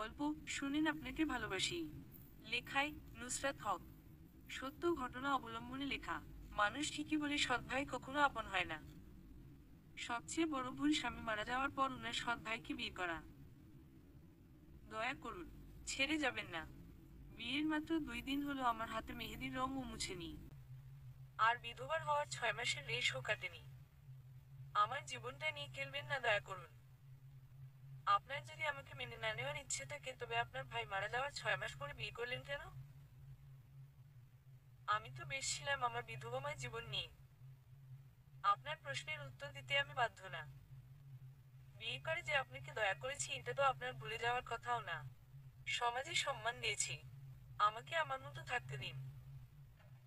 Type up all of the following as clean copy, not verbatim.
গল্প শুনেন আপনাকে ভালোবাসি। লেখায় নুসরাত হক। সত্য ঘটনা অবলম্বনে লেখা। মানুষ ঠিকই বলে সৎ ভাই কখনো আপন হয় না। সবচেয়ে বড় ভুল স্বামী মারা যাওয়ার পর ওনার সৎ ভাইকে বিয়ে করা। দয়া করুন, ছেড়ে যাবেন না। বিয়ের মাত্র 2 দিন হলো আমার হাতে মেহেদির রঙও মুছেনি। আর বিধবার হওয়ার 6 মাসের রেশও কাটেনি। আমার জীবনটা নিয়ে খেলবেন না, দয়া করুন। আপনার যদি আমাকে মেনে না নেওয়ার ইচ্ছে থাকে তবে আপনার ভাই মারা যাওয়ার 6 মাস পরে বিয়ে করলেন কেন? আমি তো বেশ ছিলাম আমার বিধবাময় জীবন নিয়ে। আপনার প্রশ্নের উত্তর দিতে আমি বাধ্য না। বিয়ে করে যে আপনাকে দয়া করেছি এটা তো আপনার ভুলে যাওয়ার কথাও না। সমাজে সম্মান দিয়েছি। আমাকে আমার মতো থাকতে দিন।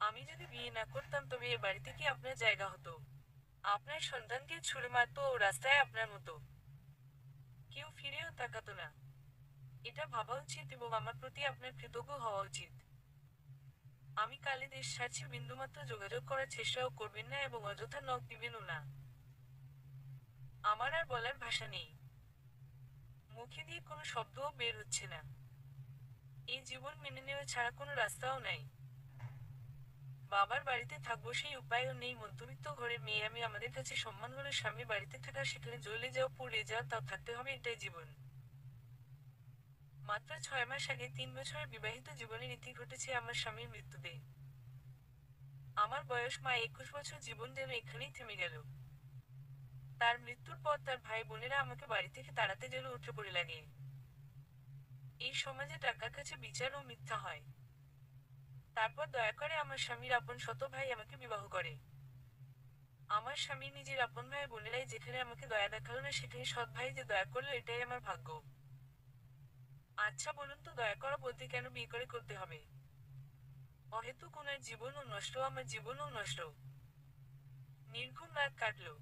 আমি যদি বিয়ে না করতাম তবে এ বাড়িতে কি আপনার জায়গা হতো? আপনার সন্তানকে ছুঁড়ে মারতো ও রাস্তায় আপনার মতো। কেউ ফিরেও তাকাতো না। এটা ভাবা উচিত এবং আমার প্রতি আপনার কৃতজ্ঞ হওয়া উচিত। আমি কালে দেশ ছাড়ছি, বিন্দুমাত্র যোগাযোগ করার চেষ্টাও করবেন না এবং অযথা নখ দিবেনও না। আমার আর বলার ভাষা নেই। মুখে দিয়ে কোনো শব্দও বের হচ্ছে না। এই জীবন মেনে নেওয়া ছাড়া কোনো রাস্তাও নাই। বাবার বাড়িতে থাকবো সেই উপায়ও নেই। মধ্যবিত্ত ঘরের মেয়ে আমি। আমাদের কাছে সম্মান হলো স্বামী বাড়িতে থাকা, সেখানে জ্বলে যাও পুড়ে যাও তাও থাকতে হবে, এটাই জীবন। মাত্র 6 মাস আগে 3 বছরের বিবাহিত জীবনের ইতি ঘটেছে আমার স্বামীর মৃত্যুতে। আমার বয়স 21 বছর, জীবন যেন এখানেই থেমে গেল। তার মৃত্যুর পর তার ভাই বোনেরা আমাকে বাড়ি থেকে তাড়াতে যেন উঠে পড়ে লাগে। এই সমাজে টাকার কাছে বিচার ও মিথ্যা হয়। তারপর দয়া করে আমার স্বামীর আপন শত ভাই আমাকে বিবাহ করে। আমার স্বামী নিজের আপন ভাই বোনেরাই যেখানে আমাকে দয়া দেখালো না সেখানে সৎ ভাই যে দয়া করলো, এটাই আমার ভাগ্য। আচ্ছা বলুন তো, দয়া করা বলতে কেন বিয়ে করে করতে হবে? অহেতুক ওনার জীবনও নষ্ট, আমার জীবনও নষ্ট। নির্ঘুম রাত কাটলো।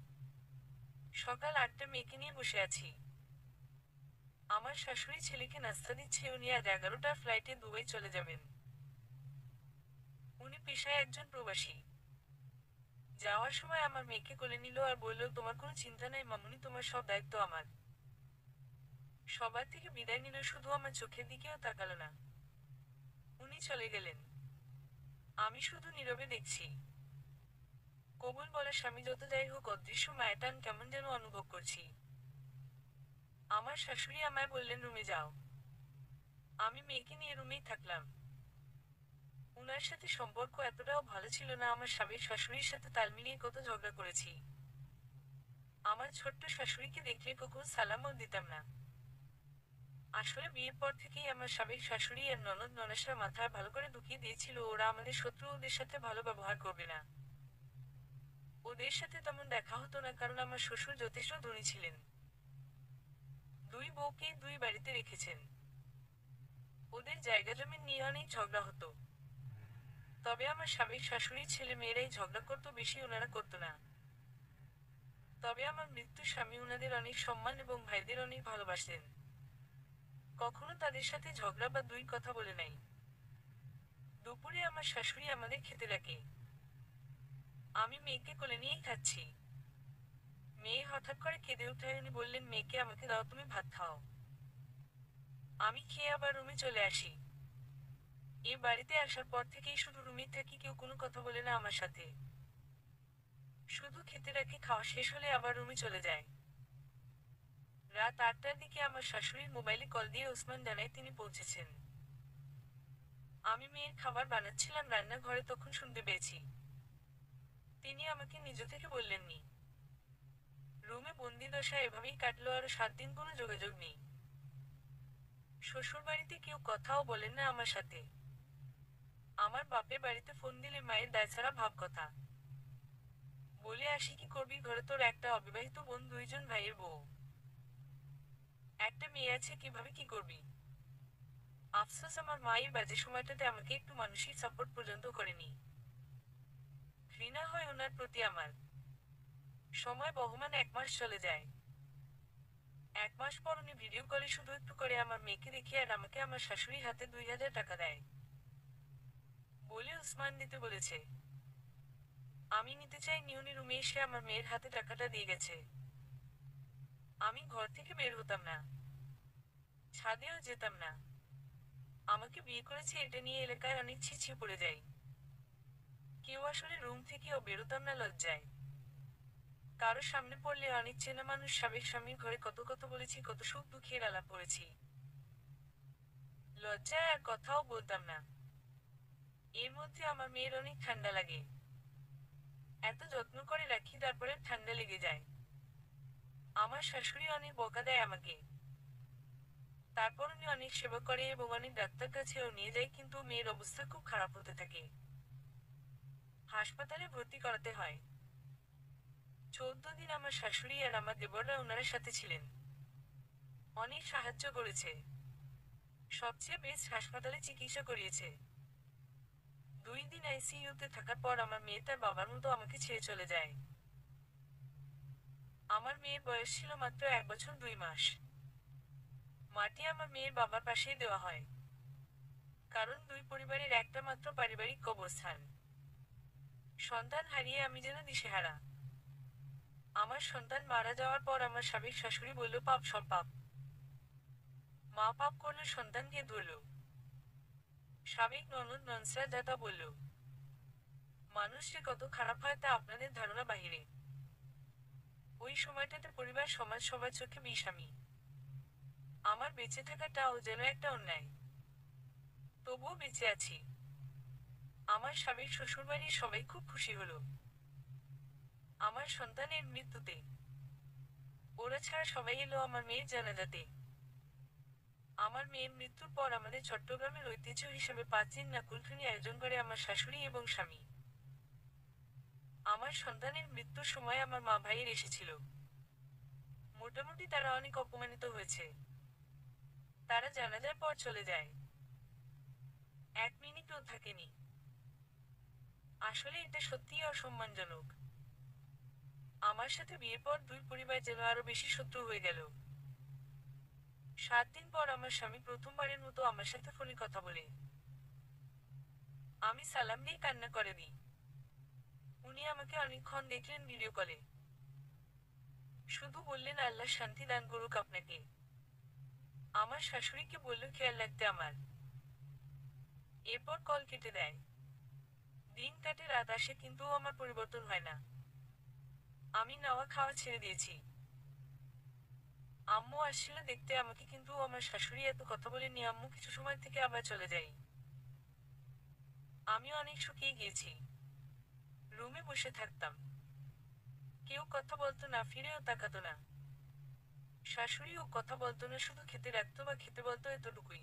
সকাল 8টা, মেয়েকে নিয়ে বসে আছি। আমার শাশুড়ি ছেলেকে নাস্তা দিচ্ছে। উনি আজ 11টার ফ্লাইটে দুবাই চলে যাবেন। উনি পেশায় একজন প্রবাসী। যাওয়ার সময় আমার মেয়েকে কোলে নিল আর বলল, তোমার কোনো চিন্তা নাই মামুনি, তোমার সব দায়িত্ব আমার। সবার থেকে বিদায় নিল, শুধু আমার চোখের দিকেও তাকালো না। উনি চলে গেলেন। আমি শুধু নীরবে দেখছি। কবুল বলা স্বামী যত যাই হোক, অদৃশ্য মায়াটান কেমন যেন অনুভব করছি। আমার শাশুড়ি আমায় বললেন, রুমে যাও। আমি মেয়েকে নিয়ে রুমেই থাকলাম। উনার সাথে সম্পর্ক এতটাও ভালো ছিল না। আমার স্বামীর শাশুড়ির সাথে তাল মিলিয়ে কত ঝগড়া করেছি। আমার ছোট্ট শাশুড়িকে দেখলে কখনো সালামও দিতাম না। আসলে বিয়ের পর থেকেই আমার সাবেক শাশুড়ি আর ননদ ননাসরা মাথায় ভালো করে ঢুকিয়ে দিয়েছিল ওরা আমাদের শত্রু, ওদের সাথে ভালো ব্যবহার করবে না। ওদের সাথে তেমন দেখা হতো না কারণ আমার শ্বশুর যথেষ্ট ধনী ছিলেন। 2 বউকেই 2 বাড়িতে রেখেছেন। ওদের জায়গা জমি নিয়ে অনেক ঝগড়া হতো। তবে আমার সাবেক শাশুড়ির ছেলে মেয়েরাই ঝগড়া করতো বেশি, ওনারা করতো না। তবে আমার মৃত্যুর স্বামী উনাদের অনেক সম্মান এবং ভাইদের অনেক ভালোবাসতেন। কখনো তাদের সাথে ঝগড়া বা দুই কথা বলে নাই। দুপুরে আমার শাশুড়ি আমাদের খেতে ডাকে। আমি মেয়েকে কোলে নিয়েই খাচ্ছি। মেয়ে হঠাৎ করে কেঁদে উঠায়। উনি বললেন, মেয়েকে আমাকে দাও, তুমি ভাত খাও। আমি খেয়ে আবার রুমে চলে আসি। এ বাড়িতে আসার পর থেকেই শুধু রুমে থাকি, কেউ কোনো কথা বলে না আমার সাথে। শুধু খেতে রাখি, খাওয়া শেষ হলে আবার রুমে চলে যায়। রাত 8টার দিকে আমার শাশুড়ির মোবাইলে কল দিয়ে ওসমান জানায় তিনি পৌঁছেছেন। আমি মেয়ের খাবার বানাচ্ছিলাম রান্নাঘরে, তখন শুনতে পেয়েছি। তিনি আমাকে নিজ থেকে বললেননি। রুমে বন্দি দশা এভাবেই কাটলো আরো 7 দিন, কোনো যোগাযোগ নেই। শ্বশুর বাড়িতে কেউ কথাও বলেন না আমার সাথে। আমার বাপের বাড়িতে ফোন দিলে মায়ের দায়ছাড়া ভাব কথা বলে আসি, কি করবি ঘরে, তোর একটা অবিবাহিত বোন, 2জন ভাইয়ের বউ, একটা মেয়ে আছে, কিভাবে কি করবি? আফসোস আমার মা এই বাজে সময়টাতে আমাকে একটু মানসিক সাপোর্ট পর্যন্ত করেনি। ঘৃণা হয় ওনার প্রতি আমার। সময় বহমান 1 মাস চলে যায়। 1 মাস পর উনি ভিডিও কলে শুধু একটু করে আমার মেয়েকে দেখে আর আমাকে আমার শাশুড়ির হাতে 2000 টাকা দেয়। বলে উসমান দিতে বলেছে। আমি নিতে চাইনি, উনি রুমে এসে আমার মেয়ের হাতে টাকাটা দিয়ে গেছে। আমি ঘর থেকে বের হতাম না। ছাদেও যেতাম না। আমাকে বিয়ে করেছে এটা নিয়ে এলাকায় অনেক ছিছি পড়ে যায়। কেউ আসলে রুম থেকেও বেরোতাম না লজ্জায়। কারো সামনে পড়লে অনেক চেনা মানুষ সাবেক স্বামীর ঘরে কত কথা বলেছি, কত সুখ দুঃখের আলাপ করেছি। লজ্জায় আর কথাও বলতাম না। এর মধ্যে আমার মেয়ের অনেক ঠান্ডা লাগে। এত যত্ন করে রাখি তারপরে ঠান্ডা লেগে যায়। আমার শাশুড়ি অনেক বকা দেয় আমাকে। তারপর উনি অনেক সেবা করে এবং অনেক ডাক্তার কাছেও নিয়ে যায়, কিন্তু মেয়ের অবস্থা খুব খারাপ হতে থাকে। হাসপাতালে ভর্তি করাতে হয়। 14 দিন আমার শাশুড়ি আর আমার দেবররা ওনার সাথে ছিলেন। অনেক সাহায্য করেছে। সবচেয়ে বেস্ট হাসপাতালে চিকিৎসা করিয়েছে। 2 দিন আইসিইউতে থাকার পর আমার মেয়ে তার বাবার মতো আমাকে ছেড়ে চলে যায়। আমার মেয়ের বয়স ছিল মাত্র 1 বছর 2 মাস। মাটি আমার মেয়ের বাবার পাশেই দেওয়া হয়, কারণ দুই পরিবারের একটা মাত্র পারিবারিক কবরস্থান। সন্তান হারিয়ে আমি যেন দিশেহারা। আমার সন্তান মারা যাওয়ার পর আমার সাবেক শাশুড়ি বলল, পাপ সব পাপ। মা পাপ করলো, সন্তানকে ধরল। সাবেক ননদ ননসরা দাদা বলল, মানুষ যে কত খারাপ হয় তা আপনাদের ধারণা বাহিরে। ওই সময়টাতে পরিবার সমাজ সবার চোখে বিষামি। আমার বেঁচে থাকাটাও যেন একটা অন্যায়। তবুও বেঁচে আছি। আমার স্বামীর শ্বশুরবাড়ির সবাই খুব খুশি হলো আমার সন্তানের মৃত্যুতে। ওরা ছাড়া সবাই এলো আমার মেয়ের জানাজাতে। আমার মেয়ের মৃত্যুর পর আমাদের চট্টগ্রামের ঐতিহ্য হিসাবে 5 দিন নাকুলখানি আয়োজন করে আমার শাশুড়ি এবং স্বামী। আমার সন্তানের মৃত্যুর সময় আমার মা ভাইয়ের এসেছিল। মোটামুটি তারা অনেক অপমানিত হয়েছে। তারা জানাজার পর চলে যায়। 1 মিনিটও থাকেনি। আসলে এটা সত্যিই অসম্মানজনক। আমার সাথে বিয়ের পর দুই পরিবার যেন আরো বেশি শত্রু হয়ে গেল। 7 দিন পর আমার স্বামী প্রথমবারের মতো আমার সাথে ফোনে কথা বলে। আমি সালাম দিয়ে কান্না করে দিই। উনি আমাকে অনেকক্ষণ দেখলেন ভিডিও কলে। শুধু বললেন, আল্লাহ শান্তি দান করুক আপনাকে। আমার শাশুড়িকে বলল খেয়াল রাখতে আমার। এরপর কল কেটে দেয়। দিন কাটে, রাত আসে, কিন্তু আমার পরিবর্তন হয় না। আমি নাওয়া খাওয়া ছেড়ে দিয়েছি। আম্মু আসছিল দেখতে আমাকে, কিন্তু আমার শাশুড়ি এত কথা বলেনি। আম্মু কিছু সময় থেকে আবার চলে যাই। আমি অনেক শুকিয়ে গিয়েছি। রুমে বসে থাকতাম। কেউ কথা বলতো না, ফিরেও তাকাতো না। শাশুড়িও কথা বলতো না, শুধু খেতে রাখতো বা খেতে বলতো, এতটুকুই।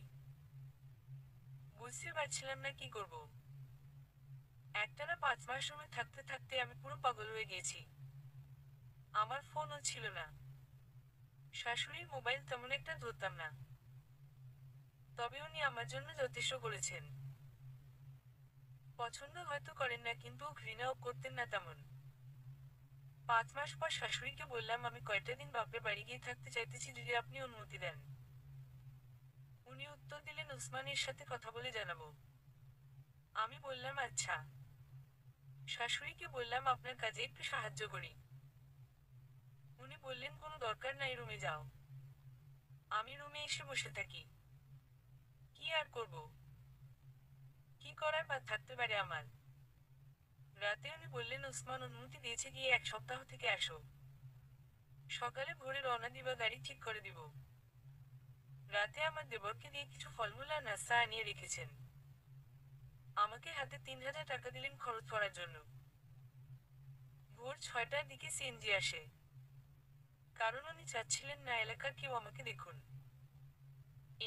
বুঝতে পারছিলাম না কি করব। একটানা 5 মাস রুমে থাকতে থাকতে আমি পুরো পাগল হয়ে গিয়েছি। আমার ফোনও ছিল না। শাশুড়ির মোবাইল তেমন একটা ধরতাম না। তবে উনি আমার জন্য যথেষ্ট করেছেন। পছন্দ হয়তো করেন না, কিন্তু ঘৃণাও করতেন না তেমন। 5 মাস পর শাশুড়িকে বললাম, আমি কয়টা দিন বাপের বাড়ি গিয়ে থাকতে চাইতেছি, যদি আপনি অনুমতি দেন। উনি উত্তর দিলেন, উসমানের সাথে কথা বলে জানাবো। আমি বললাম, আচ্ছা। শাশুড়িকে বললাম, আপনার কাজে একটু সাহায্য করি। উনি বললেন, কোনো দরকার নাই, রুমে যাও। আমি রুমে এসে বসে থাকি। কি আর করব? কি করার বা থাকতে পারে আমার? রাতে উনি বললেন, উসমান অনুমতি দিয়েছে, গিয়ে 1 সপ্তাহ থেকে আসো। সকালে ভোরে রওনা দিবা, গাড়ি ঠিক করে দিব। রাতে আমার দেবরকে দিয়ে কিছু ফলমূল আর নাস্তা আনিয়ে রেখেছেন। আমাকে হাতে 3000 টাকা দিলেন খরচ করার জন্য। ভোর 6টার দিকে সিএনজি আসে। কারণ উনি চাচ্ছিলেন না এলাকার কেউ আমাকে দেখুন।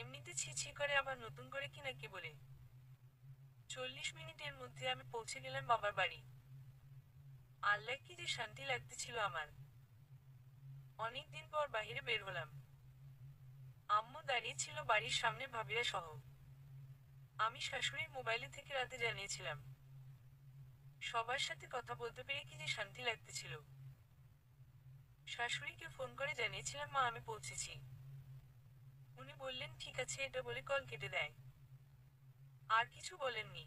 এমনিতে ছি ছি করে, আবার নতুন করে কি নাকি বলে। 40 মিনিটের মধ্যে আমি পৌঁছে গেলাম বাবার বাড়ি। আল্লাহ, কি যে শান্তি লাগতেছিল আমার। অনেক দিন পর বাহিরে বের হলাম। আম্মু দাঁড়িয়ে ছিল বাড়ির সামনে, ভাবিরা সহ। আমি শাশুড়ির মোবাইলে থেকে রাতে জানিয়েছিলাম। সবার সাথে কথা বলতে পেরে কি যে শান্তি লাগতেছিল। শাশুড়িকে ফোন করে জানিয়েছিলাম, মা আমি পৌঁছেছি। উনি বললেন, ঠিক আছে, এটা বলে কল কেটে দেয়। আর কিছু বলেননি।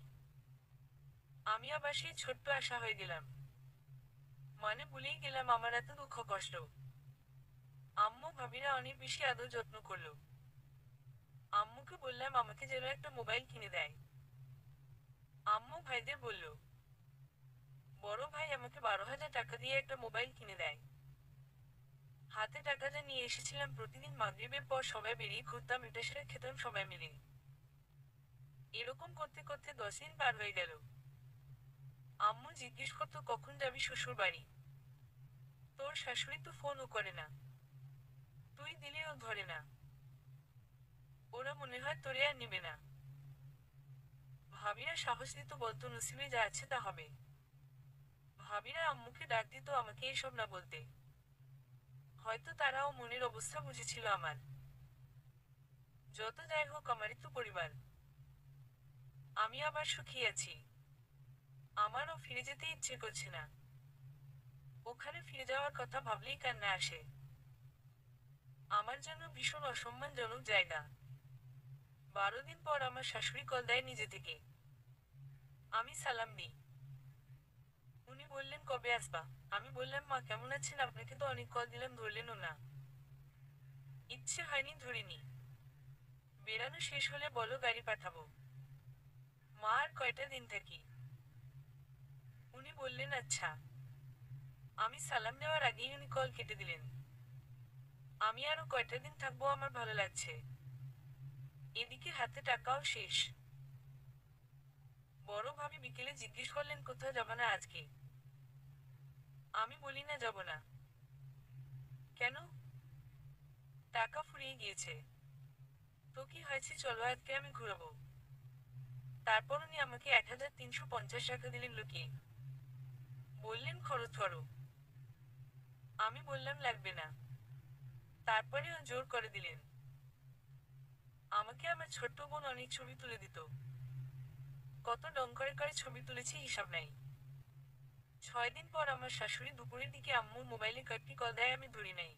আমি আবার সেই ছোট্ট আশা হয়ে গেলাম। মানে ভুলেই গেলাম আমার এত দুঃখ কষ্ট। আম্মু ভাবিরা অনেক বেশি আদর যত্ন করলো। বললাম আমাকে যেন একটা মোবাইল কিনে দেয়। আম্মু ভাইদের বলল, বড় ভাই আমাকে 12,000 টাকা দিয়ে একটা মোবাইল কিনে দেয়। হাতে টাকাটা নিয়ে এসেছিলাম, প্রতিদিন মাগরিবের পর সবাই বেরিয়ে ঘুরতাম, এটা সেটা খেতাম সবাই মিলে। এরকম করতে করতে 10 দিন পার হয়ে গেল। আম্মু জিজ্ঞেস করতো কখন যাবি শ্বশুর বাড়ি। তোর শাশুড়ি তো ফোনও করে না, তুই দিলেও ধরে না, ওরা মনে হয় তোরে আর নিবে না। ভাবিরা সাহস দিত, বলতো নসিবে যা আছে তা হবে। ভাবিরা আম্মুকে ডাক দিত আমাকে এসব না বলতে। হয়তো তারাও মনের অবস্থা বুঝেছিল আমার। যত যাই হোক, আমারই তো পরিবার। আমি আবার সুখী আছি। আমারও ফিরে যেতে ইচ্ছে করছে না। ওখানে ফিরে যাওয়ার কথা ভাবলেই কান্না আসে। আমার জন্য ভীষণ অসম্মানজনক জায়গা। 12 দিন পর আমার শাশুড়ি কল দেয় নিজে থেকে। আমি সালাম দিই। উনি বললেন কবে আসবা। আমি বললাম মা কেমন আছেন, আপনাকে তো অনেক কল দিলাম, ধরলেনও না। ইচ্ছে হয়নি, ধরিনি। বেড়ানো শেষ হলে বলো গাড়ি পাঠাবো। মা আর কয়টা দিন থাকি। উনি বললেন আচ্ছা। আমি সালাম দেওয়ার আগেই উনি কল কেটে দিলেন। আমি আরো কয়টা দিন থাকবো, আমার ভালো লাগছে। এদিকে হাতে টাকাও শেষ। বড় ভাবি বিকেলে জিজ্ঞেস করলেন কোথাও যাবা না আজকে। আমি বলি না, যাব না। কেন? টাকা ফুরিয়ে গিয়েছে। তো কি হয়েছে, চলো আজকে আমি ঘুরাবো। তারপর উনি আমাকে 1,350 টাকা দিলেন লুকিয়ে। বললেন খরচ করো। আমি বললাম লাগবে না। তারপরেও জোর করে দিলেন। আমাকে আমার ছোট্ট বোন অনেক ছবি তুলে দিত। কত ডং করে করে ছবি তুলেছি হিসাব নাই। 6 দিন পর আমার শাশুড়ি দুপুরের দিকে আম্মুর মোবাইলে কয়েকটি কল দেয়, আমি ধরি নাই।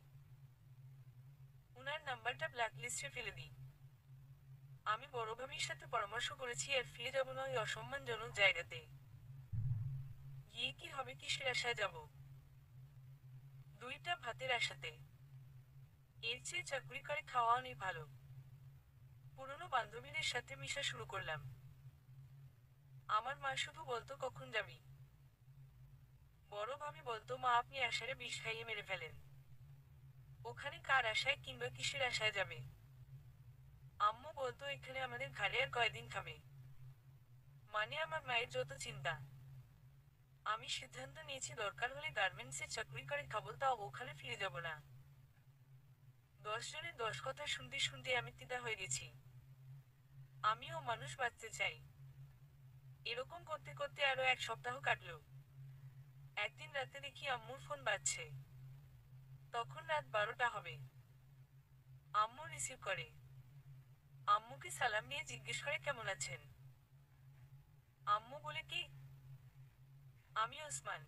উনার নাম্বারটা ব্ল্যাক লিস্টে ফেলে দিই। আমি বড় ভাবির সাথে পরামর্শ করেছি আর ফিরে যাব না ওই অসম্মানজনক জায়গাতে। গিয়ে কি হবে, কিসের আশায় যাব? দুইটা ভাতের আশাতে। এর চেয়ে চাকরি করে খাওয়া অনেক ভালো। পুরনো বান্ধবীদের সাথে মিশা শুরু করলাম। আমার মা শুধু বলতো কখন যাবি। বড় ভাবি বলতো মা আপনি আশারে বিষ খাইয়ে মেরে ফেলেন। ওখানে কার আশায় কিংবা কিসের আশায় যাবে। আম্মু বলতো এখানে আমাদের ঘাড়ে আর কয়দিন খাবে। মানে আমার মায়ের যত চিন্তা। আমি সিদ্ধান্ত নিয়েছি দরকার হলে গার্মেন্টসে চাকরি করে খাবো, তাও ওখানে ফিরে যাব না। 10 জনের 10 কথা শুনতে শুনতে আমি তিতা হয়ে গেছি। আমিও মানুষ বাঁচতে চাই। এরকম করতে করতে আরো 1 সপ্তাহ কাটলো। একদিন রাতে দেখি আম্মুর ফোন বাজছে। তখন রাত 12টা হবে। আম্মু রিসিভ করে। আম্মুকে সালাম দিয়ে জিজ্ঞেস করে কেমন আছেন। আম্মু বলে কি, আমি ওসমান।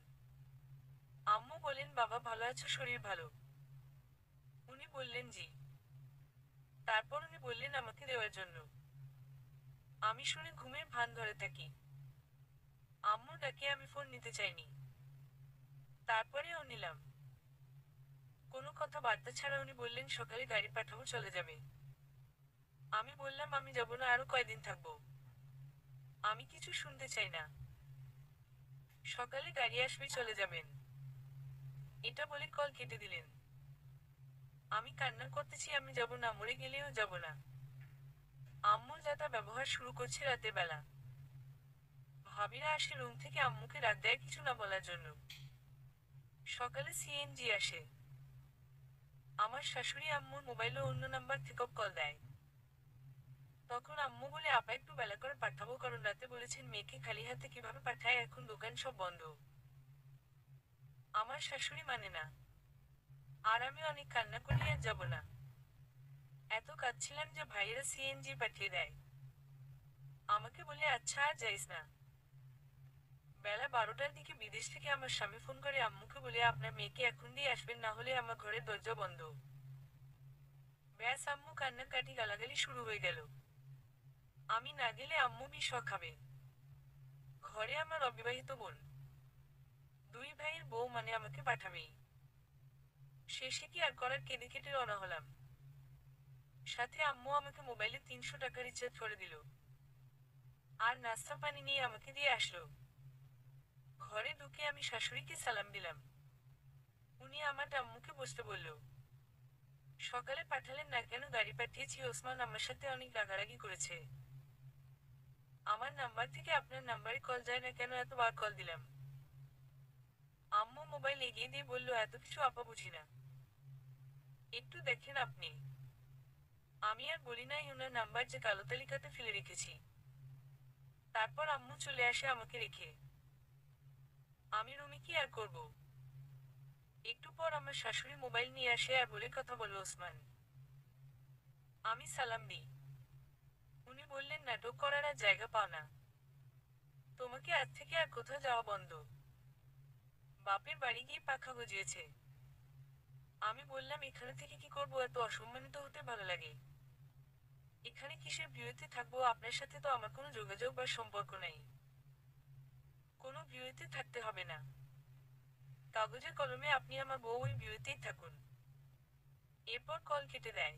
আম্মু বলেন বাবা ভালো আছো, শরীর ভালো। উনি বললেন জি। তারপর উনি বললেন আমাকে দেওয়ার জন্য। আমি শুনে ঘুমের ভান ধরে থাকি। আম্মু ডাকে আমি ফোন নিতে চাইনি। তারপরেও নিলাম। কোনো কথা বার্তা ছাড়া উনি বললেন সকালে গাড়ি পাঠাবো, চলে যাবে। আমি বললাম আমি যাব না, আরো কয়দিন থাকবো। আমি কিছু শুনতে চাই না। সকালে গাড়ি আসবে, চলে যাবেন। এটা বলে কল কেটে দিলেন। আমি কান্না করতেছি, আমি যাব না, মরে গেলেও যাব না। আম্মু যাতা ব্যবহার শুরু করছে রাতের বেলা। ভাবিরা আসে রুম থেকে আম্মুকে ডাক দেয় কিছু না বলার জন্য। সকালে সিএনজি আসে। আমার শাশুড়ি আম্মুর মোবাইলে অন্য নাম্বার থেকে কল দেয়। তখন আম্মু বলে আপা একটু বেলা করে পাঠাবো, কারণ রাতে বলেছেন মেয়েকে খালি হাতে কিভাবে পাঠায়, এখন দোকান সব বন্ধ। আমার শাশুড়ি মানে না। আর আমি অনেক কান্না করি, আর যাব না। এত কাঁদছিলাম যে ভাইয়েরা সিএনজি পাঠিয়ে দেয়। আমাকে বলে আচ্ছা আর যাইস না। বেলা 12টার দিকে বিদেশ থেকে আমার স্বামী ফোন করে আম্মুকে বলে আপনার মেয়েকে এখন দিয়ে আসবেন, না হলে আমার ঘরের দরজা বন্ধ। ব্যাস, আম্মু কান্নাকাটি গালাগালি শুরু হয়ে গেল। আমি না গেলে আম্মু বিষ খাবে। ঘরে আমার অবিবাহিত বোন, 2 ভাইয়ের বউ, মানে আমাকে পাঠাবেই। শেষে কি আর করার, কেঁদে কেটে রওনা হলাম। সাথে আম্মু আমাকে মোবাইলে 300 টাকা রিচার্জ করে দিল। আর নাস্তা পানি নিয়ে আমাকে দিয়ে আসলো। ঘরে ঢুকে আমি শাশুড়িকে সালাম দিলাম। উনি আমার আম্মুকে বসতে বলল। সকালে পাঠালেন না কেন? গাড়ি পাঠিয়েছি। ওসমান আমার সাথে অনেক রাগারাগি করেছে। আমার নাম্বার থেকে আপনার নাম্বারে কল যায় না কেন? এতবার কল দিলাম। আম্মু মোবাইল এগিয়ে দিয়ে বলল, এত কিছু আপা বুঝি না, একটু দেখেন আপনি। আমি আর বলি নাই ওনার নাম্বার যে কালো তালিকাতে ফেলে রেখেছি। তারপর আম্মু চলে আসে আমাকে রেখে। আমি রুমে কি আর করব। একটু পর আমার শাশুড়ি মোবাইল নিয়ে আসে আর বলে, কথা বলো ওসমান। আমি সালাম দিই। উনি বললেন, নাটক করার আর জায়গা পাও না, তোমাকে আজ থেকে আর কোথাও যাওয়া বন্ধ। বাপের বাড়ি গিয়ে পাখা গজিয়েছে। আমি বললাম, এখানে থেকে কি করব? এত অসম্মানিত হতে ভালো লাগে। এখানে কিসের বিয়েতে থাকবো? আপনার সাথে তো আমার কোনো যোগাযোগ বা সম্পর্ক নাই। কোনো বিয়েতে থাকতে হবে না। কাগজে কলমে আপনি আমার বউ, ওই বিয়েতেই থাকুন। এরপর কল কেটে দেয়।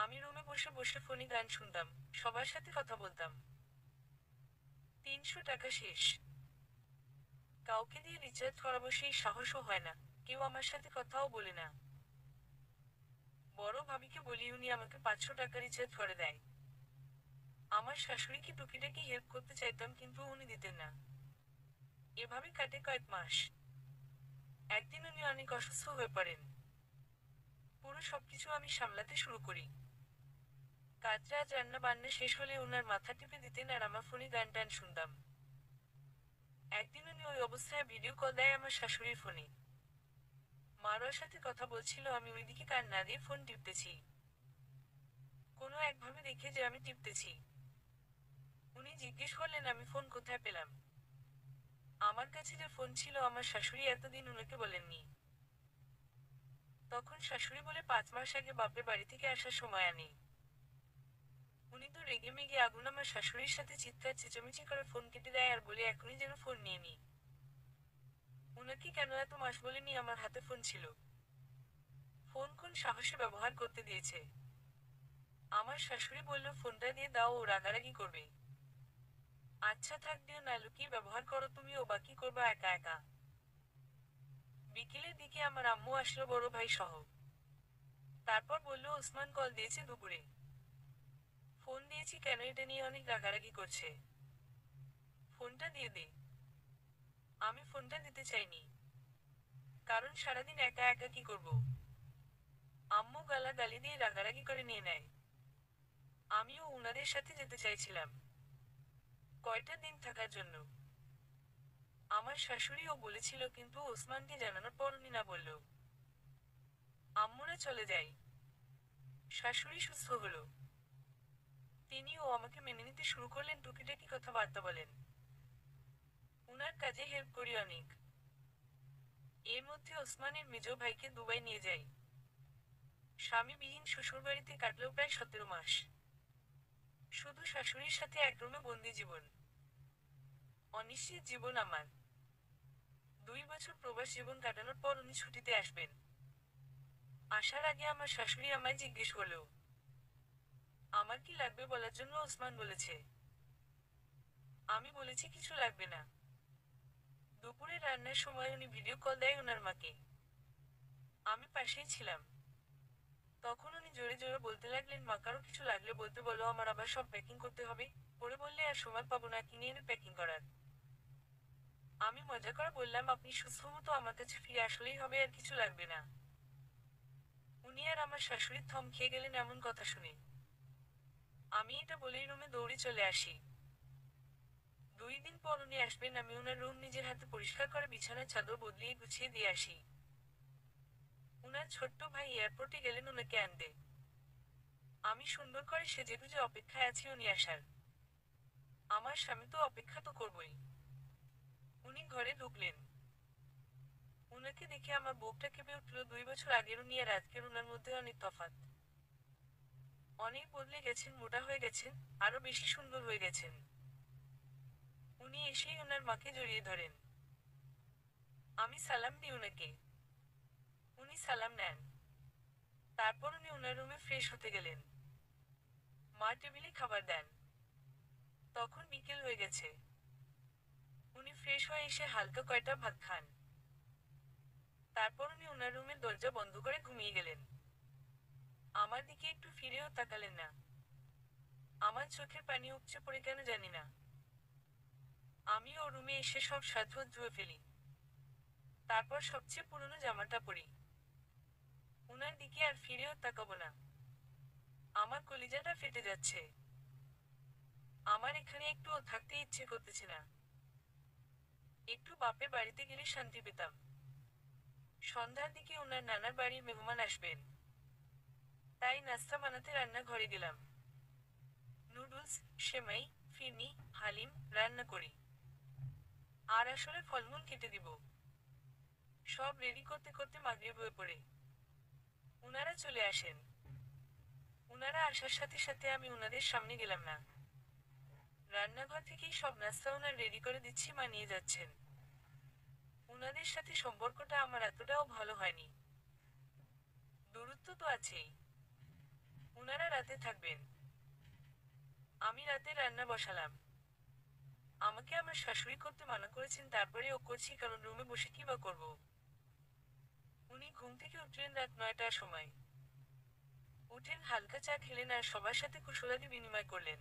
আমি রুমে বসে বসে ফোনে গান শুনতাম, সবার সাথে কথা বলতাম। 300 টাকা শেষ। কাউকে দিয়ে রিচার্জ করাবো সেই সাহসও হয় না। কেউ আমার সাথে কথাও বলে না। বড় ভাবিকে বলি, উনি আমাকে 500 টাকা রিচার্জ করে দেয়। আমার শাশুড়িকে টুকিটাকি হেল্প করতে চাইতাম, কিন্তু উনি দিতেন না। এভাবে কাটে কয়েক মাস। একদিন উনি অনেক অসুস্থ হয়ে পড়েন। পুরো সবকিছু আমি সামলাতে শুরু করি। কাজ রান্না বান্না শেষ হলে ওনার মাথা টিপে দিতেন আর আমার ফোনে গান টান শুনতাম। একদিন উনি ওই অবস্থায় ভিডিও কল দেয় আমার শাশুড়ির ফোনে। মারোয়ার সাথে কথা বলছিল, আমি ওইদিকে কান না দিয়ে ফোন টিপতেছি। কোনো একভাবে দেখে যে আমি টিপতেছি। উনি জিজ্ঞেস করলেন, আমি ফোন কোথায় পেলাম। আমার কাছে যে ফোন ছিল, আমার শাশুড়ি এতদিন উনাকে বলেননি। তখন শাশুড়ি বলে, 5 মাস আগে বাপের বাড়ি থেকে আসার সময় আনি। উনি তো রেগে মেগে আগুন। আমার শাশুড়ির সাথে চিৎকার চেঁচামেচি করে ফোন কেটে দেয় আর বলে, এখনই যেন ফোন নিয়ে নি। উনাকে কেন এত মাস বলেনি আমার হাতে ফোন ছিল। ফোন কোন সাহসে ব্যবহার করতে দিয়েছে। আমার শাশুড়ি বলল, ফোনটা দিয়ে দাও, ও রাগারাগি করবে। আচ্ছা থাক, দিও না, লুকিয়ে ব্যবহার করো তুমি, ও বাকি করবা একা একা। বিকেলের দিকে আমার আম্মু আসলো বড় ভাই সহ। তারপর বলল, ওসমান কল দিয়েছে দুপুরে। ফোন দিয়েছি কেন? এটা নিয়ে অনেক রাগারাগি করছে। ফোনটা দিয়ে দে। আমি ফোনটা দিতে চাইনি, কারণ সারাদিন একা একা কি করব। আম্মু গালাগালি দিয়ে রাগারাগি করে নিয়ে নেয়। আমিও উনাদের সাথে যেতে চাইছিলাম কয়টা দিন থাকার জন্য। আমার শাশুড়িও বলেছিল, কিন্তু ওসমানকে জানানোর পর উনি না বলল। আম্মুরা চলে যায়। শাশুড়ি সুস্থ হলো। তিনিও আমাকে মেনে নিতে শুরু করলেন, টুকিটাকি কথাবার্তা বলেন। উনার কাজে হেল্প করি অনেক। এর মধ্যে ওসমানের মেজ ভাইকে দুবাই নিয়ে যাই। স্বামীবিহীন শ্বশুরবাড়িতে কাটলো প্রায় 17 মাস। শুধু শাশুড়ির সাথে এক রুমে বন্দি জীবন। অনিশ্চিত জীবন আমার। 2 বছর প্রবাস জীবন কাটানোর পর উনি ছুটিতে আসবেন। আসার আগে আমার শাশুড়ি আমায় জিজ্ঞেস করলো, আমার কি লাগবে বলার জন্য ওসমান বলেছে। আমি বলেছি কিছু লাগবে না। দুপুরে রান্নার সময় উনি ভিডিও কল দেয় ওনার মাকে। আমি পাশেই ছিলাম। তখন উনি জোরে জোরে বলতে লাগলেন, মা, কারো কিছু লাগলে বলতে বলো, আমার আবার সব প্যাকিং করতে হবে। পরে বললে আর সময় পাবো না কিনে এনে প্যাকিং করার। আমি মজা করে বললাম, আপনি সুস্থ মতো আমার কাছে ফিরে আসলেই হবে, আর কিছু লাগবে না। উনি আর আমার শাশুড়ি থম খেয়ে গেলেন এমন কথা শুনে। আমি এটা বলেই রুমে দৌড়ে চলে আসি। 2 দিন পর উনি আসবেন। আমি ওনার রুম নিজের হাতে পরিষ্কার করে বিছানার চাদর বদলিয়ে গুছিয়ে দিয়ে আসি। উনার ছোট্ট ভাই এয়ারপোর্টে গেলেন ওনাকে আনতে। আমি সুন্দর করে সেজেগুজে অপেক্ষায় আছি উনি আসার। আমার স্বামী তো অপেক্ষা তো করবই। উনি ঘরে ঢুকলেন। উনাকে দেখে আমার বুকটা কেঁপে উঠল। 2 বছর আগের উনি আর আজকের উনার মধ্যে অনেক তফাৎ। অনেক বদলে গেছেন, মোটা হয়ে গেছেন, আরো বেশি সুন্দর হয়ে গেছেন। উনি এসেই ওনার মাকে জড়িয়ে ধরেন। আমি সালাম দিই উনাকে। উনি সালাম নেন। তারপর উনি ওনার রুমে ফ্রেশ হতে গেলেন। মা টেবিলে খাবার দেন। তখন বিকেল হয়ে গেছে। উনি ফ্রেশ হয়ে এসে হালকা কয়টা ভাত খান। তারপর উনি ওনার রুমের দরজা বন্ধ করে ঘুমিয়ে গেলেন। আমার দিকে একটু ফিরেও তাকালেন না। আমার চোখের পানি উপচে পড়ে কেন জানি না। আমি ও রুমে এসে সব সাজগোজ ধুয়ে ফেলি। তারপর সবচেয়ে পুরনো জামাটা পরি। উনার দিকে আর ফিরেও তাকাবো না। আমার কলিজাটা ফেটে যাচ্ছে। আমার এখানে একটুও থাকতে ইচ্ছে করতেছে না। একটু বাপের বাড়িতে গেলে শান্তি পেতাম। সন্ধ্যার দিকে ওনার নানার বাড়ির মেহমান আসবেন। তাই নাস্তা বানাতে রান্নাঘরে গেলাম। নুডলস, সেমাই, ফিরনি, হালিম রান্না করি। আর আসলে ফলমূল কেটে দিব। সব রেডি করতে করতে মাগরিব হয়ে পড়ে। উনারা চলে আসেন। উনারা আসার সাথে সাথে আমি উনাদের সামনে গেলাম না। রান্নাঘর থেকেই সব নাস্তা ওনার রেডি করে দিচ্ছি, মা নিয়ে যাচ্ছেন। উনাদের সাথে সম্পর্কটা আমার এতটাও ভালো হয়নি। দূরত্ব তো আছেই। উনারা রাতে থাকবেন। আমি রাতে রান্না বসালাম। আমাকে আমার শাশুড়ি করতে মানা করেছেন, তারপরেও করছি, কারণ রুমে বসে কি বা করব। উনি ঘুম থেকে উঠলেন রাত 9টার সময়। উঠেন, হালকা চা খেলেন আর সবার সাথে কুশলাদি বিনিময় করলেন।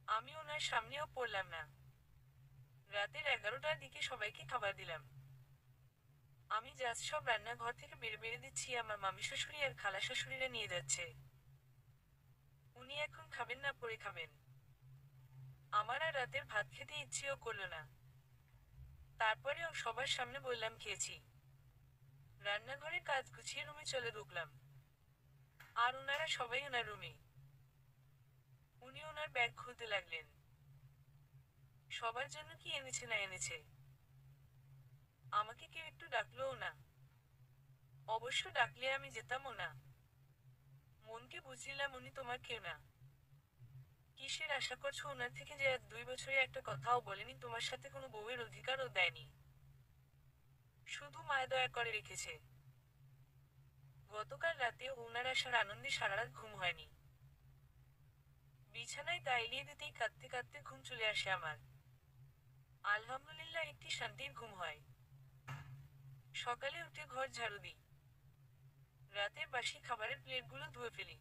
আমি ওনার সামনেও পড়লাম না। রাতের 11টার দিকে সবাইকে খাবার দিলাম। আমি জাস্ট সব রান্নাঘর থেকে বেড়ে বেড়ে দিচ্ছি, আমার মামি শাশুড়ি আর খালা শাশুড়িরা নিয়ে যাচ্ছে। উনি এখন খাবেন না, পরে খাবেন। আমার আর রাতের ভাত খেতে ইচ্ছেও করলো না। তারপরেও সবার সামনে বললাম খেয়েছি। রান্নাঘরে কাজ গুছিয়ে রুমে চলে ঢুকলাম। আর ওনারা সবাই ওনার রুমে। উনি ওনার ব্যাগ খুলতে লাগলেন। সবার জন্য কি এনেছে না এনেছে। আমাকে কেউ একটু ডাকলোও না। অবশ্য ডাকলে আমি যেতামও না। মনকে বুঝিলাম উনি তোমার কেউ না। কিসের আশা করছো ওনার থেকে, যে আজ 2 বছরে একটা কথাও বলেনি, তোমার সাথে কোনো বউয়ের অধিকারও দেয়নি। শুধু মায়া দয়া করে রেখেছে। গতকাল রাতে ওনার আসার আনন্দে সারারাত ঘুম হয়নি। বিছানায় তা এলিয়ে দিতেই কাঁদতে কাঁদতে ঘুম চলে আসে আমার। আলহামদুলিল্লাহ, একটি শান্তির ঘুম হয়। সকালে উঠে ঘর ঝাড়ু দিই। রাতের বাসি খাবারের প্লেটগুলো ধুয়ে ফেলি।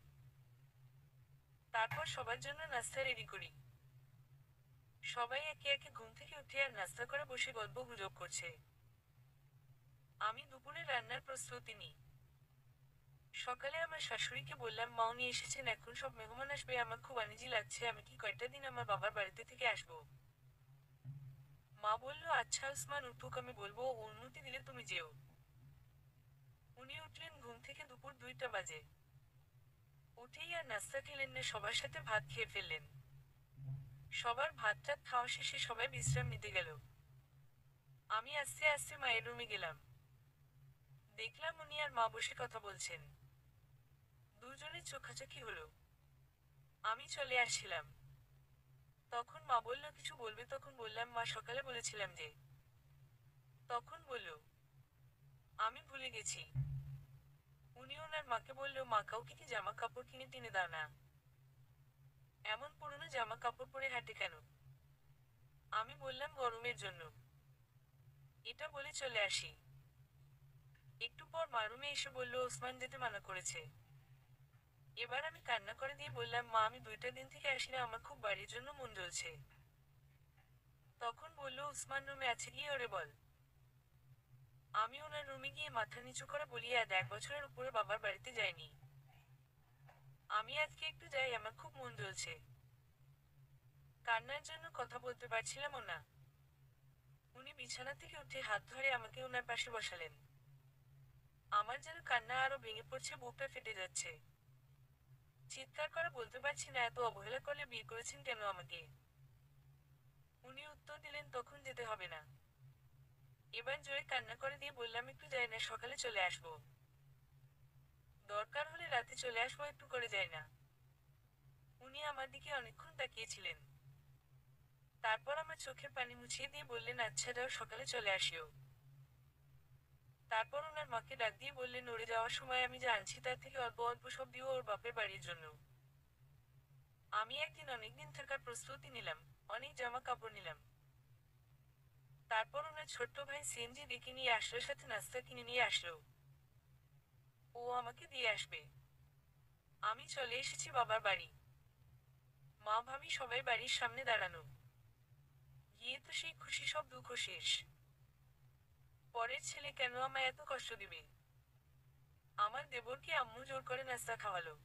তারপর সবার জন্য নাস্তা রেডি করি। সবাই একে একে ঘুম থেকে উঠে আর নাস্তা করে বসে গল্প গুজব করছে। আমি দুপুরে রান্নার প্রস্তুতি নিই। সকালে আমার শাশুড়িকে বললাম, মা উনি এসেছেন, এখন সব মেহমান আসবে, আমার খুব আনিজি লাগছে, আমি কি কয়টা দিন আমার বাবার বাড়িতে থেকে আসবো। মা বলল, আচ্ছা উসমান উঠুক, আমি বলবো, ও অনুমতি দিলে তুমি যেও। উনি উঠলেন ঘুম থেকে দুপুর 2টা বাজে। উঠেই আর নাস্তা খেলেন না, সবার সাথে ভাত খেয়ে ফেললেন। সবার ভাত টাত খাওয়া শেষে সবাই বিশ্রাম নিতে গেল। আমি আস্তে আস্তে মায়ের রুমে গেলাম। দেখলাম উনি আর মা বসে কথা বলছেন। দুজনের চোখাচোখি হলো। আমি চলে আসছিলাম। তখন মা বলল, কিছু বলবে? তখন বললাম, মা সকালে বলেছিলাম যে। তখন বলল, আমি ভুলে গেছি। উনি ওনার মাকে বলল, মা কাউকে কি জামা কাপড় কিনে টিনে দাও না। এমন পুরনো জামা কাপড় পরে হাঁটে কেন? আমি বললাম, গরমের জন্য। এটা বলে চলে আসি। একটু পর মা রুমে এসে বলল, ওসমান যেতে মানা করেছে। এবার আমি কান্না করে দিয়ে বললাম, মা আমি 2টা দিন থেকে আসি না, আমার খুব বাড়ির জন্য মন জ্বলছে। তখন বলল, উসমান রুমে আছে, গিয়ে ওরে বল। আমি ওনার রুমে গিয়ে মাথা নিচু করে বলি, আজ 1 বছরের উপরে বাবার বাড়িতে যাইনি। আমি আজকে একটু যাই, আমার খুব মন জ্বলছে। কান্নার জন্য কথা বলতে পারছিলামও না। উনি বিছানা থেকে উঠে হাত ধরে আমাকে ওনার পাশে বসালেন। আমার যেন কান্না আরো ভেঙে পড়ছে, বুকটা ফেটে যাচ্ছে। চিৎকার করে বলতে পারছি না, এত অবহেলা করলে বিয়ে করেছেন কেন আমাকে। উনি উত্তর দিলেন, তখন যেতে হবে না। এবার জোরে কান্না করে দিয়ে বললাম, একটু যাই না, সকালে চলে আসবো। দরকার হলে রাতে চলে আসবো, একটু করে যাই না। উনি আমার দিকে অনেকক্ষণ তাকিয়েছিলেন। তারপর আমার চোখের পানি মুছিয়ে দিয়ে বললেন, আচ্ছা যাও, সকালে চলে আসিও। তারপর ওনার মাকে ডাক দিয়ে বললেন ওরে যাওয়ার সময় আমি যা আনছি তার থেকে অল্প অল্প সব দিও ওর বাপের বাড়ির জন্য। আমি একদিন অনেকদিন থাকার প্রস্তুতি নিলাম, অনেক জামা কাপড় নিলাম। তারপর ওনার ছোট্ট ভাই সিএনজি ডেকে নিয়ে আসলো, সাথে নাস্তা কিনে নিয়ে আসলো। ও আমাকে দিয়ে আসবে। আমি চলে এসেছি বাবার বাড়ি। মা ভাবি সবাই বাড়ির সামনে দাঁড়ানো। গিয়ে তো সেই খুশি, সব দুঃখ শেষ। পরের ছেলে কেন আমায় এত কষ্ট দিবে। আমার দেবরকে আম্মু জোর করে নাস্তা খাওয়ালো।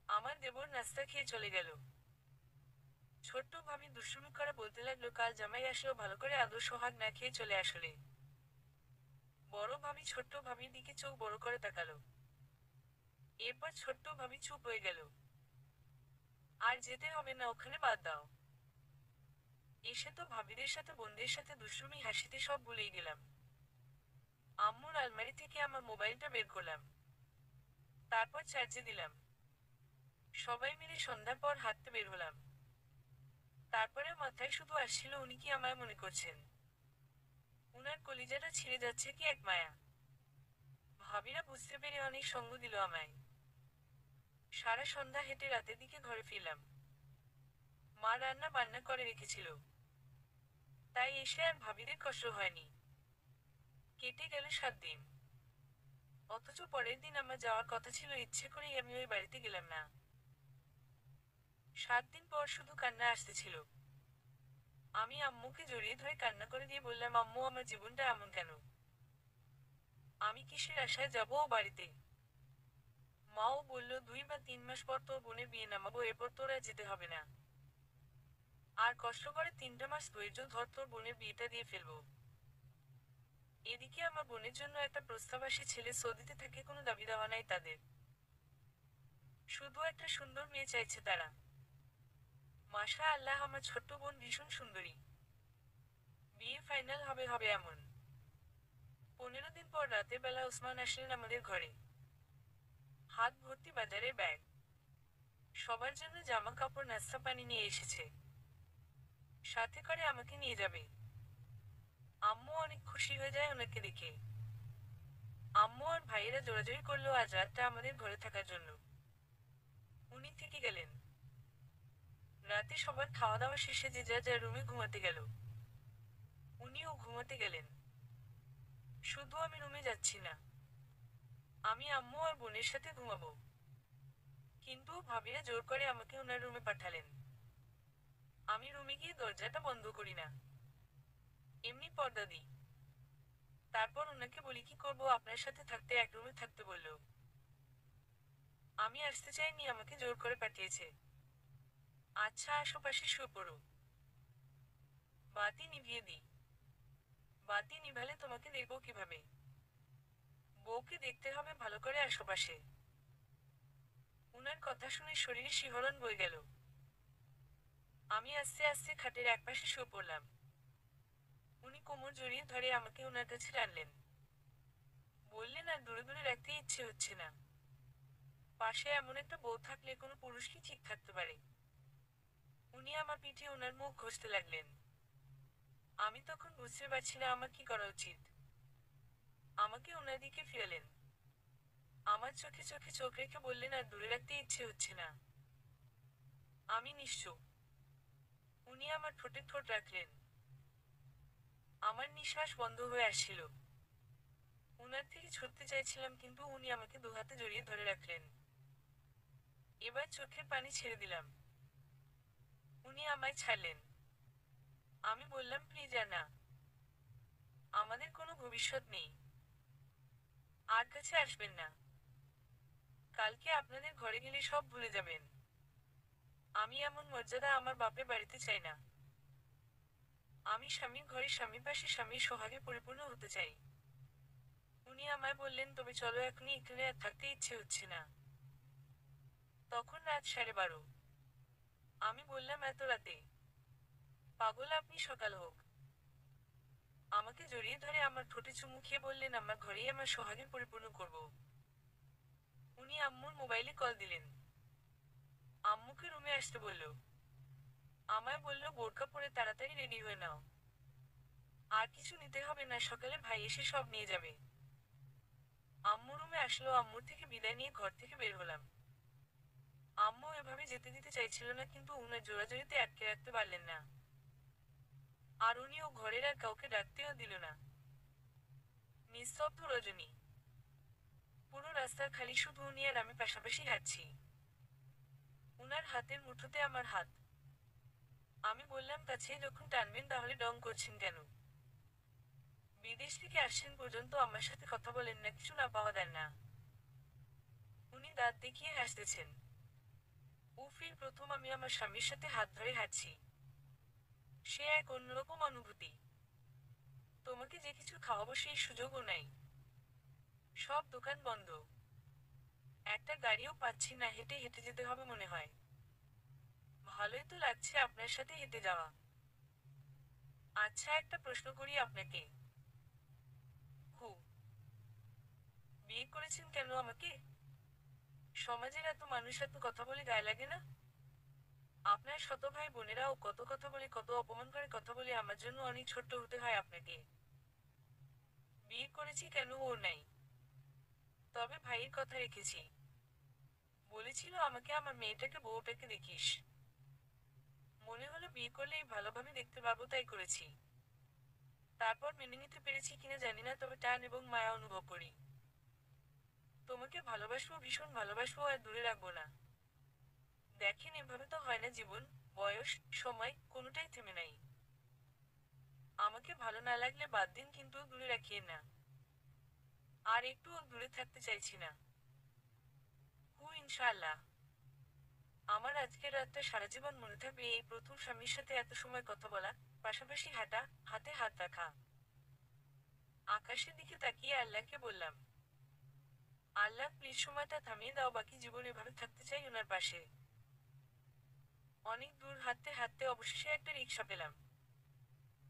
আমার দেবর নাস্তা খেয়ে চলে গেল। ছোট্ট ভাবি দুষ্টুমি করে বলতে লাগলো কাল জামাই আসলেও ভালো করে আদর সোহাগ না খেয়ে চলে আসলে। বড় ভাবি ছোট্ট ভাবির দিকে চোখ বড় করে তাকালো। এরপর ছোট্ট ভাবি চুপ হয়ে গেল। আর যেতে হবে না ওখানে, বাদ দাও। এসে তো ভাবিদের সাথে বোনদের সাথে দুষ্টুমি হাসিতে সব ভুলেই গেলাম। আম্মুর আলমারি থেকে আমার মোবাইলটা বের করলাম। তারপর চার্জে দিলাম। সবাই মিলে সন্ধ্যার পর হাঁটতে বের হলাম। তারপরে মাথায় শুধু আসছিল উনি কি আমায় মনে করছেন। উনার কলিজাটা ছিঁড়ে যাচ্ছে কি এক মায়া। ভাবিরা বুঝতে পেরে অনেক সঙ্গ দিল আমায়। সারা সন্ধ্যা হেঁটে রাতের দিকে ঘরে ফিরলাম। মা রান্না বান্না করে রেখেছিল, তাই এসে আর ভাবিদের কষ্ট হয়নি। কেটে গেল 7 দিন। অথচ পরের দিন আমার যাওয়ার কথা ছিল, ইচ্ছে করেই আমি ওই বাড়িতে গেলাম না। 7 দিন পর শুধু কান্না আসতেছিল। আমি আম্মুকে জড়িয়ে ধরে কান্না করে দিয়ে বললাম আম্মু আমার জীবনটা এমন কেন। আমি কিসের আশায় যাবো ও বাড়িতে। মাও বলল 2 বা 3 মাস পর তোর বোনের বিয়ে নামাবো, এরপর তোর আর যেতে হবে না। আর কষ্ট করে 3টা মাস ধৈর্য ধর, তোর বোনের বিয়েটা দিয়ে ফেলবো। এদিকে আমার বোনের জন্য একটা প্রস্তাব আসে, ছেলে সৌদিতে থাকে, কোনো দাবি দাওয়া নাই তাদের। শুধু একটা সুন্দর মেয়ে চাইছে তারা। মাশা আল্লাহ আমার ছোট্ট বোন ভীষণ সুন্দরী। বিয়ে ফাইনাল হবে হবে এমন। 15 দিন পর রাতের বেলা ওসমান আসলেন আমাদের ঘরে। হাত ভর্তি বাজারের ব্যাগ, সবার জন্য জামা কাপড় নাস্তা পানি নিয়ে এসেছে। সাথে করে আমাকে নিয়ে যাবে। আম্মু অনেক খুশি হয়ে যায় ওনাকে দেখে। আম্মু আর ভাইয়েরা জোরাজোরি করলো আজ রাতটা আমাদের ঘরে থাকার জন্য। উনি থেকে গেলেন। রাতে সবার খাওয়া দাওয়া শেষে যে যা যা রুমে ঘুমাতে গেল। উনিও ঘুমাতে গেলেন। শুধু আমি রুমে যাচ্ছি না, আমি আম্মু আর বোনের সাথে ঘুমাবো। কিন্তু ভাবিরা জোর করে আমাকে ওনার রুমে পাঠালেন। আমি রুমে গিয়ে দরজাটা বন্ধ করি না, এমনি পর্দা দিই। তারপর ওনাকে বলি কি করব, আপনার সাথে থাকতে এক রুমে থাকতে বলল। আমি আসতে চাইনি, আমাকে জোর করে পাঠিয়েছে। আচ্ছা আশেপাশে শুয়ে পড়ো। বাতি নিভিয়ে দিই। বাতি নিভালে তোমাকে দেখবো কিভাবে। বউকে দেখতে হবে ভালো করে আশেপাশে। উনার কথা শুনে শরীরে শিহরণ বয়ে গেল। আমি আস্তে আস্তে খাটের একপাশে শুয়ে পড়লাম। উনি কোমর জড়িয়ে ধরে আমাকে ওনার কাছে টানলেন। বললেন আর দূরে দূরে রাখতে ইচ্ছে হচ্ছে না। পাশে এমন একটা বউ থাকলে কোনো পুরুষ কি ঠিক থাকতে পারে। উনি আমার পিঠে ওনার মুখ ঘষতে লাগলেন। আমি তখন বুঝতে পারছি না আমার কি করা উচিত। আমাকে ওনার দিকে ফিরালেন। আমার চোখে চোখে চোখ রেখে বললেন আর দূরে রাখতে ইচ্ছে হচ্ছে না। আমি নিশ্চুপ। উনি আমার ঠোঁটে ঠোঁট রাখলেন। আমার নিঃশ্বাস বন্ধ হয়ে আসছিল। উনার থেকে ছুটতে চাইছিলাম, কিন্তু উনি আমাকে দুহাতে জড়িয়ে ধরে রাখলেন। এবার চোখের পানি ছেড়ে দিলাম। উনি আমায় ছাড়লেন। আমি বললাম প্লিজ আর না। আমাদের কোনো ভবিষ্যৎ নেই। আর কাছে আসবেন না। কালকে আপনাদের ঘরে গেলে সব ভুলে যাবেন। আমি এমন মর্যাদা আমার বাপের বাড়িতে চাই না। আমি স্বামীর ঘরে স্বামীর পাশে স্বামীর সোহাগে পরিপূর্ণ হতে চাই। উনি আমায় বললেন তবে চলো, এখনই এখানে আর থাকতে ইচ্ছে হচ্ছে না। তখন রাত 12:30। আমি বললাম এত রাতে। পাগল আপনি, সকাল হোক। আমাকে জড়িয়ে ধরে আমার ঠোঁটে চুমু খেয়ে বললেন আমার ঘরেই আমার সোহাগে পরিপূর্ণ করব। উনি আম্মুর মোবাইলে কল দিলেন। আম্মুকে রুমে আসতে বলল। আমায় বলল বোরকা পরে তাড়াতাড়ি রেডি হয়ে নাও। আর কিছু নিতে হবে না, সকালে ভাই এসে সব নিয়ে যাবে। আম্মু রুমে আসলো, আম্মুর থেকে বিদায় নিয়ে ঘর থেকে বের হলাম। আম্মু এভাবে যেতে দিতে চাইছিল না, কিন্তু উনার জোরাজোরিতে আটকে রাখতে পারলেন না। আর উনিও ঘরের আর কাউকে ডাকতেও দিল না। নিস্তব্ধ রজনী। পুরো রাস্তার খালি শুধু উনি আর আমি পাশাপাশি হাঁটছি। উনার হাতের মুঠোতে আমার হাত। আমি বললাম, কাছে যখন টানবেন তাহলে ডং করছেন কেন? বিদেশ থেকে আসছেন পর্যন্ত আমার সাথে কথা বলেন না, কিছু না পাওয়া দেন না। উনি দাঁত দেখিয়ে হাসতেছেন। উফির প্রথম আমি আমার স্বামীর সাথে হাত ধরে হাঁটছি। সে এক অন্যরকম অনুভূতি। তোমাকে যে কিছু খাওয়াবো সেই সুযোগও নাই। সব দোকান বন্ধ। একটা গাড়িও পাচ্ছি না, হেঁটে হেঁটে যেতে হবে মনে হয়। ভালোই তো লাগছে আপনার সাথে হেঁটে যাওয়া। আচ্ছা, একটা প্রশ্ন করি আপনাকে। হু, বিয়ে করেছেন কেন আমাকে? সমাজের এত মানুষ এত কথা বলে গায়ে লাগে না? আপনার শত ভাই বোনেরাও কত কথা বলে, কত অপমান করে কথা বলে, আমার জন্য অনেক ছোট্ট হতে হয় আপনাকে। বিয়ে করেছি কেন ও নাই। তবে ভাইয়ের কথা রেখেছি। বলেছিল আমাকে আমার মেয়েটাকে বউটাকে দেখিস। মনে হলো বিয়ে করলেই ভালোভাবে দেখতে পারবো, তাই করেছি। তারপর মেনে নিতে পেরেছি কিনা জানি না, তবে টান এবং মায়া অনুভব করি। তোমাকে ভালোবাসবো, ভীষণ ভালোবাসবো, আর দূরে রাখবো না। দেখেন, এভাবে তো হয় না। জীবন, বয়স, সময় কোনোটাই থেমে নাই। আমাকে ভালো না লাগলে বাদ দিন, কিন্তু দূরে রাখিয়ে না। আর একটুও দূরে থাকতে চাইছি না। হু, ইনশাআল্লাহ। আমার আজকের রাতটা সারা জীবন মনে থাকবে, এই প্রথম স্বামীর সাথে এত সময় কথা বলা, পাশাপাশি হাঁটা, হাতে হাত রাখা। আকাশের দিকে তাকিয়ে আল্লাহকে বললাম, আল্লাহ প্লিজ সময়টা থামিয়ে দাও, বাকি জীবন এভাবে থাকতে চাই ওনার পাশে। অনেক দূর হাঁটতে হাঁটতে অবশেষে একটা রিকশা পেলাম।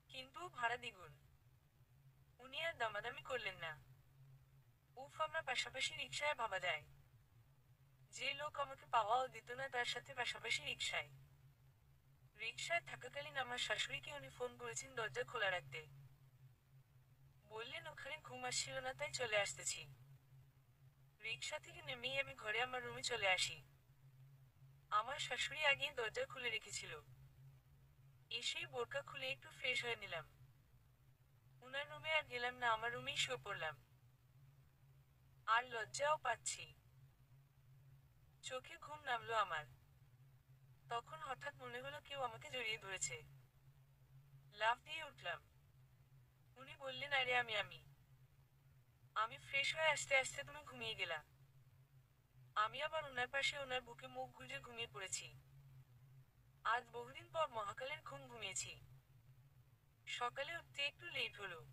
কিন্তু ভাড়া দ্বিগুণ। উনি আর দামাদামি করলেন না। উফ, আমরা পাশাপাশি রিকশায় ভাবা যায়। যে লোক আমাকে পাওয়াও দিত না, তার সাথে পাশাপাশি রিকশায়। রিকশায় থাকাকালীন আমার শাশুড়িকে উনি ফোন করেছেন দরজা খোলা রাখতে। বললেন ওখানে ঘুম আসছিল না, তাই চলে আসতেছি। রিকশা থেকে নেমেই আমি ঘরে আমার রুমে চলে আসি। আমার শাশুড়ি আগেই দরজা খুলে রেখেছিল। এসেই বোরকা খুলে একটু ফ্রেশ হয়ে নিলাম। উনার রুমে আর গেলাম না, আমার রুমেই শুয়ে পড়লাম। আর লজ্জাও পাচ্ছি। চোখে ঘুম নামলো আমার। তখন হঠাৎ মনে হলো কেউ আমাকে জড়িয়ে ধরেছে। লাফ দিয়ে উঠলাম। উনি বললেন, আরে আমি আমি ফ্রেশ হয়ে আসতে আসতে তুমি ঘুমিয়ে গেলা। আমি আবার ওনার পাশে ওনার বুকে মুখ গুজে ঘুমিয়ে পড়েছি। আজ বহুদিন পর মহাকালের ঘুম ঘুমিয়েছি। সকালে উঠতে একটু লেট হলো।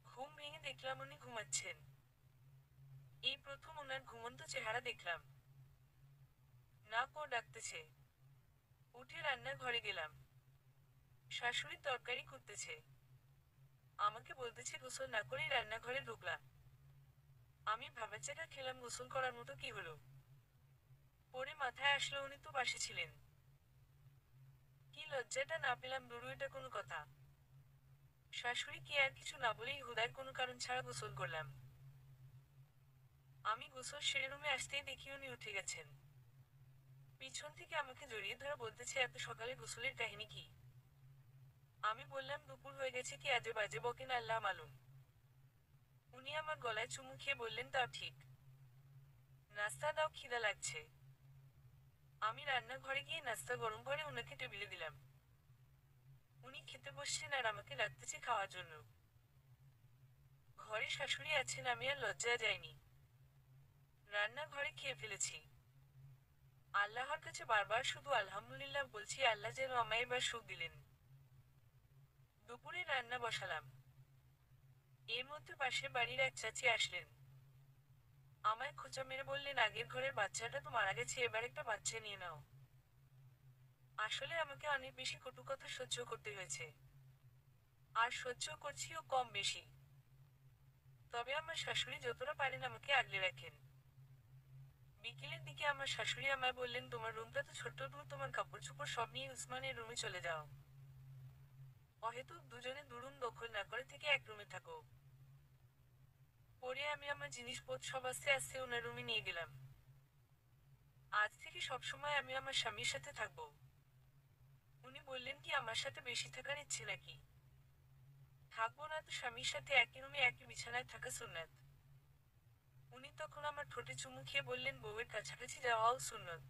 ঘুম ভেঙে দেখলাম উনি ঘুমাচ্ছেন। এই প্রথম ওনার ঘুমন্ত চেহারা দেখলাম। নাক ও ডাকতেছে। উঠে রান্নাঘরে গেলাম। শাশুড়ি তরকারি করতেছে। আমাকে বলতেছে গোসল না করেই রান্নাঘরে ঢুকলা। আমি ভাবাচাকা খেলাম, গোসল করার মতো কি হলো। পরে মাথায় আসলো উনি তো পাশে ছিলেন। কি লজ্জাটা না পেলাম, রুরু, এটা কোনো কথা? শাশুড়ি কি আর কিছু না বলেই হুদায় কোনো কারণ ছাড়া গোসল করলাম। আমি গোসল সেরে রুমে আসতেই দেখি উনি উঠে গেছেন। পিছন থেকে আমাকে জড়িয়ে ধরে বলতেছে, এত সকালে গোসলের কাহিনী কি? আমি বললাম, দুপুর হয়ে গেছে, কি আজে বাজে বকেন, আল্লাহ মালুম। উনি আমার গলায় চুমু খেয়ে বললেন, তাও ঠিক। নাস্তা দাও, খিদা লাগছে। আমি রান্নাঘরে গিয়ে নাস্তা গরম করে ওনাকে টেবিলে দিলাম। উনি খেতে বসছেন আর আমাকে ডাকতেছে খাওয়ার জন্য। ঘরে শাশুড়ি আছেন, আমি আর লজ্জায় যাইনি। রান্নাঘরে খেয়ে ফেলেছি। আল্লাহর কাছে বারবার শুধু আলহামদুলিল্লাহ বলছি, আল্লাহ যেন আমায় এবার সুখ দিলেন। দুপুরে রান্না বসালাম। এর মধ্যে পাশের বাড়ির এক চাচি আসলেন। আমায় খোঁচা মেরে বললেন, আগের ঘরের বাচ্চাটা তো মারা গেছে, এবার একটা বাচ্চা নিয়ে নাও। আসলে আমাকে অনেক বেশি কটু কথা সহ্য করতে হয়েছে। আর সহ্য করছিও কম বেশি। তবে আমার শাশুড়ি যতটা পারেন আমাকে আগলে রাখেন। বিকেলের দিকে আমার শাশুড়ি আমায় বললেন, তোমার রুমটা তো ছোট্ট, তুমি তোমার কাপড় চোপড় সব নিয়ে উসমানের রুমে চলে যাও। অহেতুক দুজনে দুরুম দখল না করে থেকে এক রুমে থাকো। পরে আমি আমার জিনিসপত্র সব আস্তে আস্তে ওনার রুমে নিয়ে গেলাম। আজ থেকে সবসময় আমি আমার স্বামীর সাথে থাকবো। উনি বললেন, কি আমার সাথে বেশি থাকার ইচ্ছে নাকি? থাকবো না তো স্বামীর সাথে একই রুমে একই বিছানায় থাকা সুন্নাত। উনি তখন আমার ঠোঁটে চুমু খেয়ে বললেন, বউয়ের কাছাকাছি যাওয়াও সুন্নত।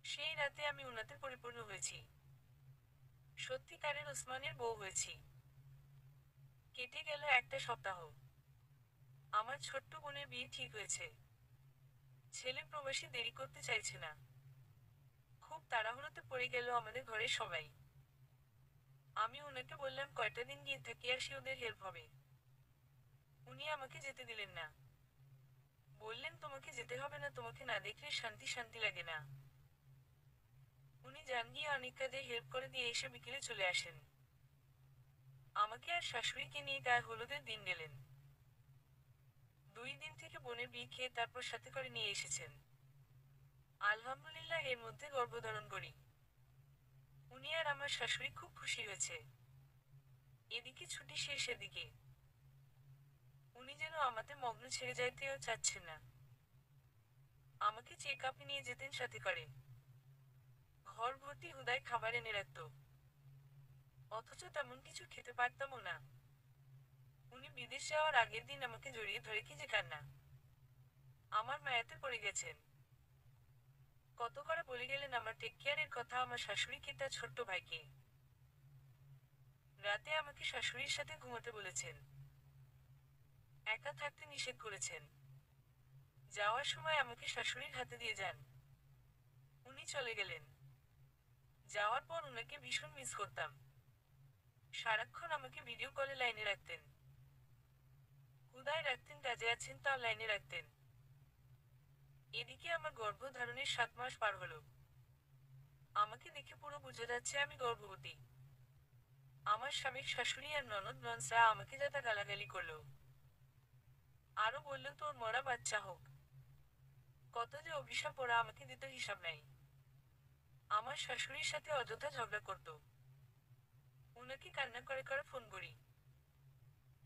সেই রাতে আমি উনাতে পরিপূর্ণ হয়েছি। সত্যিকারের ওসমানের বউ হয়েছি। কেটে গেল একটা সপ্তাহ। আমার ছোট্ট বোনের বিয়ে ঠিক হয়েছে। ছেলে প্রবাসী, দেরি করতে চাইছে না। খুব তাড়াহুড়োতে পড়ে গেল আমাদের ঘরের সবাই। আমি ওনাকে বললাম, কয়টা দিন গিয়ে থাকি আর সে ওদের হেল্প হবে। উনি আমাকে যেতে দিলেন না। বললেন, তোমাকে যেতে হবে না, তোমাকে না দেখলে শান্তি শান্তি লাগে না। উনি যান, গিয়ে অনেক কাজে হেল্প করে দিয়ে এসে বিকেলে চলে আসেন। আমাকে আর শাশুড়িকে নিয়ে গায়ে হলুদের দিন গেলেন। 2 দিন থেকে বোনের বিয়ে খেয়ে তারপর সাথে করে নিয়ে এসেছেন। আলহামদুলিল্লাহ, এর মধ্যে গর্ভধারণ করি। উনি আর আমার শাশুড়ি খুব খুশি হয়েছে। এদিকে ছুটি শেষ, এদিকে উনি যেন আমাতে মগ্ন ছেড়ে যাইতেও চাচ্ছেন না। আমাকে চেক আপে নিয়ে যেতেন সাথে করে। ঘর ভর্তি হুদায় খাবার এনে রাখত। অথচ তেমন কিছু খেতে পারতামও না। উনি বিদেশ যাওয়ার আগের দিন আমাকে জড়িয়ে ধরে কি যে কান্না! আমার মায়াতে পড়ে গেছেন। কত করে বলে গেলেন আমার টেক কেয়ারের কথা আমার শাশুড়িকে, তার ছোট্ট ভাইকে। রাতে আমাকে শাশুড়ির সাথে ঘুমাতে বলেছেন। একা থাকতে নিষেধ করেছেন। যাওয়ার সময় আমাকে শাশুড়ির হাতে দিয়ে যান। উনি চলে গেলেন। যাওয়ার পর উনাকে ভীষণ মিস করতাম। সারাক্ষণ আমাকে ভিডিও কলে লাইনে রাখতেন। হুদায় রাখতেন, কাজে আছেন তাও লাইনে রাখতেন। এদিকে আমার গর্ভধারণের 7 মাস পার হলো। আমাকে দেখে পুরো বোঝা যাচ্ছে আমি গর্ভবতী। আমার স্বামীর শাশুড়ি আর ননদ ননসরা আমাকে যাতা গালাগালি করলো। আরো বলল, তোর মরা বাচ্চা হোক। কত যে অভিশাপ ওরা আমাকে দিত, হিসাব নাই। আমার শাশুড়ির সাথে অযথা ঝগড়া করত। উনাকে কান্না করে করে ফোন করি,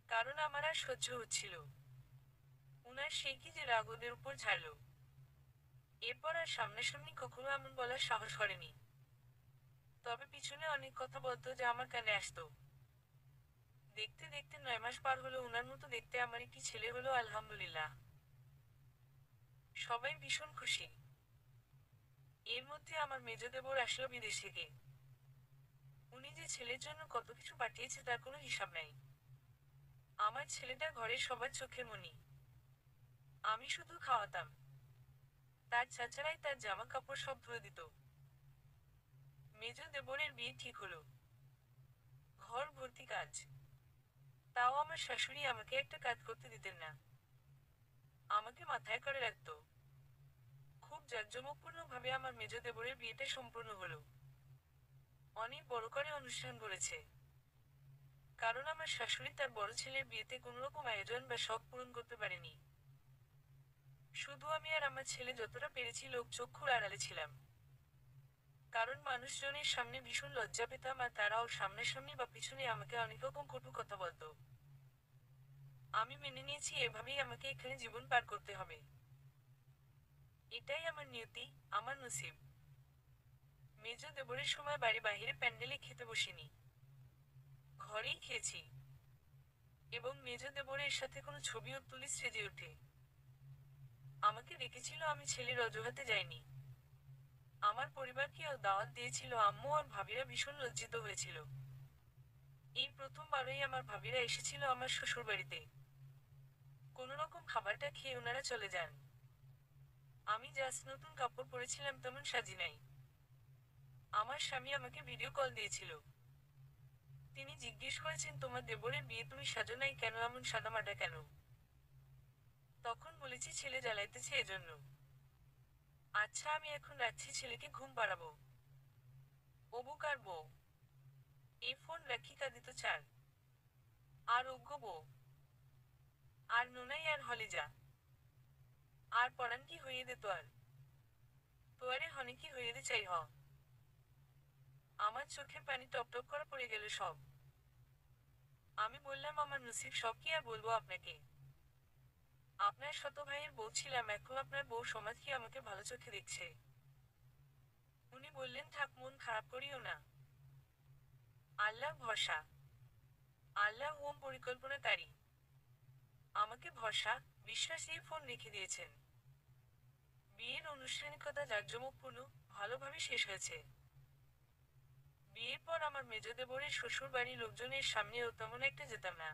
কারণ আমার আর সহ্য হচ্ছিল। উনার সেই কি যে রাগ ওদের উপর ঝাড়ল। এরপর আর সামনাসামনি কখনো এমন বলার সাহস করেনি। তবে পিছনে অনেক কথা বলতো যা আমার কানে আসতো। দেখতে দেখতে 9 মাস পার হলো। উনার মতো দেখতে আমার একটি ছেলে হলো, আলহামদুলিল্লাহ। সবাই ভীষণ খুশি। এর মধ্যে আমার মেজ দেবর আসলো বিদেশ থেকে। উনি যে ছেলের জন্য কত কিছু পাঠিয়েছে তার কোনো হিসাব নাই। আমার ছেলেটা ঘরের সবার চোখের মণি। আমি শুধু খাওয়াতাম। তার চাচারাই তার জামা কাপড় সব ধুয়ে দিত। মেজ দেবরের বিয়ে ঠিক হলো। ঘর ভর্তি কাজ। তাও আমার শাশুড়ি আমাকে একটা কাজ করতে দিতেন না। আমাকে মাথায় করে রাখতো। খুব জাঁকজমকপূর্ণ ভাবে আমার মেজ দেবরের বিয়েটা সম্পূর্ণ হলো। অনেক বড় করে অনুষ্ঠান করেছে। কারণ আমার শাশুড়ি তার বড় ছেলের বিয়েতে কোনোরকম আয়োজন বা শখ পূরণ করতে পারেনি। শুধু আমি আর আমার ছেলে যতটা পেরেছি লোক চক্ষুর আড়ালে ছিলাম। কারণ মানুষজনের সামনে ভীষণ লজ্জা পেতাম আর তারাও সামনাসামনি বা পিছনে আমাকে অনেক রকম কটু কথা বলতো। আমি মেনে নিয়েছি এভাবেই আমাকে এখানে জীবন পার করতে হবে। এটাই আমার নিয়তি, আমার নসিব। মেজ দেবরের সময় বাড়ি বাহিরে প্যান্ডেলে খেতে বসিনি। ঘরেই খেয়েছি। এবং মেজ দেবরের সাথে কোনো ছবিও তুলি স্টেজে ওঠে। আমাকে ডেকেছিল, আমি ছেলের অজুহাতে যাইনি। আমার পরিবারকেও দাওয়াত দিয়েছিল। আম্মু আর ভাবিরা ভীষণ লজ্জিত হয়েছিল। এই প্রথমবারই আমার ভাবিরা এসেছিল আমার শ্বশুর বাড়িতে। কোনোরকম খাবারটা খেয়ে ওনারা চলে যান। আমি জাস্ট নতুন কাপড় পরেছিলাম, তেমন সাজি নাই। আমার স্বামী আমাকে ভিডিও কল দিয়েছিল। তিনি জিজ্ঞেস করেছেন, তোমার দেবরের বিয়ে তুমি সাজো নাই কেন, এমন সাদামাটা কেন? তখন বলেছি ছেলে জ্বালাইতেছে এজন্য। আচ্ছা, আমি এখন রাখছি, ছেলেকে ঘুম পাড়াবো। অবুক আর বউ। এই ফোন রাখি, কাঁদিত চার। আর অজ্ঞ বউ। আর নোনাই আর হলে যা। আর পরাণ কি হইয়ে দে তোয়ার। তোয়ারে হনে কি হইয়ে দে চাই হ। আমার চোখে পানি টপটপ করে পড়ে গেল সব। আমি বললাম, আমার নসিব, সব কি আর বলবো আপনাকে। আপনার শত ভাইয়ের বউ ছিলাম, এখন আপনার বউ সমাজ কি আমাকে ভালো চোখে দেখছে? উনি বললেন, থাক, মন খারাপ করিও না। আল্লাহ ভরসা। আল্লাহ ওম পরিকল্পনা তারি। আমাকে ভরসা, বিশ্বাস দিয়ে ফোন রেখে দিয়েছেন। বিয়ের আনুষ্ঠানিকতা জাঁকজমকপূর্ণ, ভালোভাবে শেষ হয়েছে। বিয়ের পর আমার মেজ দেবরের শ্বশুর বাড়ির লোকজনের সামনেও তেমন একটা যেতাম না।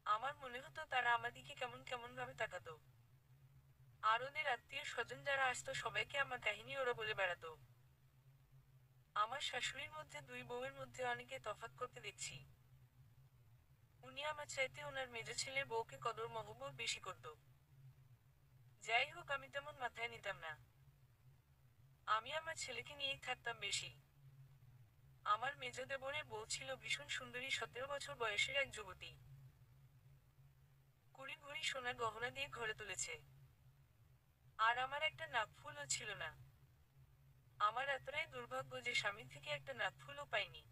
আমার মনে হতো তারা আমার দিকে কেমন কেমন ভাবে তাকাতো। আর ওদের আত্মীয় স্বজন যারা আসতো সবাইকে আমার কাহিনী ওরা বলে বেড়াতো। আমার শাশুড়ির মধ্যে দুই বউয়ের মধ্যে অনেকে তফাৎ করতে দেখছি। উনি আমার চাইতে ওনার মেজ ছেলের বউকে কদর মহব্বত বেশি করত। যাই হোক, আমি তেমন মাথায় নিতাম না। আমি আমার ছেলেকে নিয়েই থাকতাম বেশি। আমার মেজ দেবরের বউ ছিল ভীষণ সুন্দরী, 17 বছর বয়সের এক যুবতী। কুড়ি ভরি সোনার গহনা দিয়ে ঘরে তুলেছে। আর আমার একটা নাকফুলও ছিল না। আমার এতটাই দুর্ভাগ্য যে স্বামী থেকে একটা নাকফুলও পাইনি।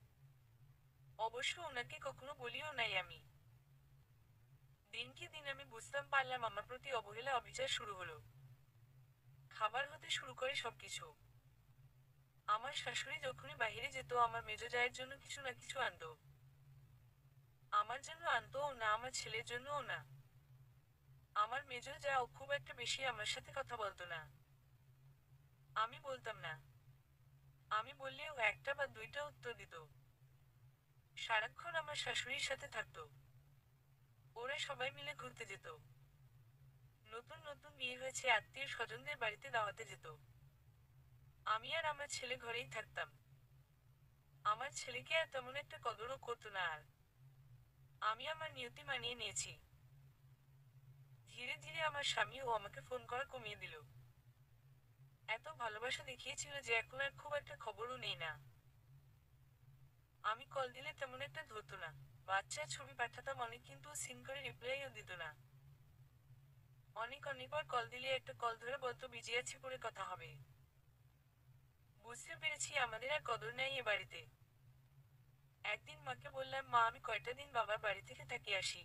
অবশ্য ওনাকে কখনো বলিও নাই আমি। দিনকে দিন আমি বুঝতাম পারলাম আমার প্রতি অবহেলা, অবিচার শুরু হলো। খাবার হতে শুরু করে সবকিছু। আমার শাশুড়ি যখনই বাইরে যেত আমার মেজ জায়ের জন্য কিছু না কিছু আনতো। আমার জন্য আনতোও না, আমার ছেলের জন্যও না। আমার মেজ জাও খুব একটা বেশি আমার সাথে কথা বলতো না। আমি বলতাম না। আমি বললেও একটা বা দুইটা উত্তর দিত। সারাক্ষণ আমার শাশুড়ির সাথে থাকতো। ওরা সবাই মিলে ঘুরতে যেত। নতুন নতুন বিয়ে হয়েছে, আত্মীয় স্বজনদের বাড়িতে দাওয়াতে যেত। আমি আর আমার ছেলে ঘরেই থাকতাম। আমার ছেলেকে আর তেমন একটা কদরও করতো না আর। আমি আমার নিয়তি মানিয়ে নিয়েছি। ধীরে ধীরে আমার স্বামীও আমাকে ফোন করা কমিয়ে দিল। এত ভালোবাসা দেখিয়েছিল যে এখন আর খুব একটা খবরও নেই না। আমি কল দিলে তেমন একটা ধরতো না। বাচ্চার ছবি পাঠাতাম অনেক, কিন্তু সিন করে রিপ্লাইও দিত না। অনেকবার কল দিলে একটা কল ধরে বলতো বিজি আছি, পরে কথা হবে। বুঝতে পেরেছি আমাদের আর কদর নাই এ বাড়িতে। একদিন মাকে বললাম, মা, আমি কয়টা দিন বাবার বাড়ি থেকে থেকে আসি।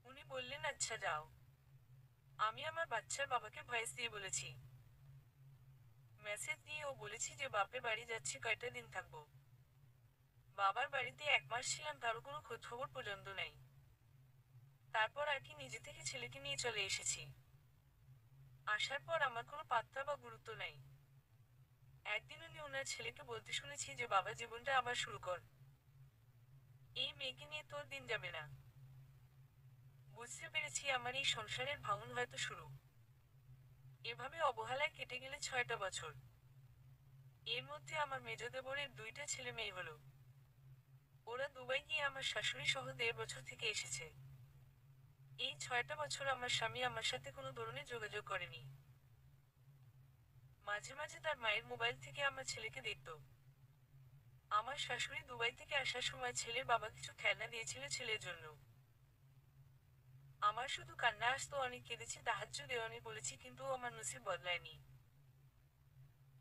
উনি বললেন, আচ্ছা যাও। আমি আমার বাচ্চার বাবাকে ভয়েস দিয়ে বলেছি। মেসেজ দিয়ে ও বলেছি যে বাপের বাড়ি যাচ্ছি, কয়টা দিন থাকবো। বাবার বাড়িতে 1 মাস ছিলাম, তারও কোনো খোঁজ খবর পর্যন্ত নাই। তারপর আর কি নিজে থেকে ছেলেকে নিয়ে চলে এসেছি। আসার পর আমার কোনো পাত্তা বা গুরুত্ব নাই। একদিন উনি ওনার ছেলেকে বলতে শুনেছি যে বাবা, জীবনটা আবার শুরু কর। এই মেয়েকে নিয়ে তোর দিন যাবে না। বুঝতে পেরেছি আমার এই সংসারের ভাঙন হয়তো শুরু। এভাবে অবহেলায় কেটে গেলে 6টা বছর। এর মধ্যে আমার মেজ দেবরের 2টা ছেলে মেয়ে হলো। ওরা দুবাই গিয়ে আমার শাশুড়ি সহ 1.5 বছর থেকে এসেছে। এই 6টা বছর আমার স্বামী আমার সাথে কোনো ধরনের যোগাযোগ করেনি। মাঝে মাঝে তার মায়ের মোবাইল থেকে আমার ছেলেকে দেখত। আমার শাশুড়ি দুবাই থেকে আসার সময় ছেলের বাবা কিছু খেলনা দিয়েছিল ছেলের জন্য। আমার শুধু কান্না আসতো, অনেক কেঁদেছি, তাহাজ্জুদ দেওয়ানি বলেছি, কিন্তু আমার নসিব বদলায়নি।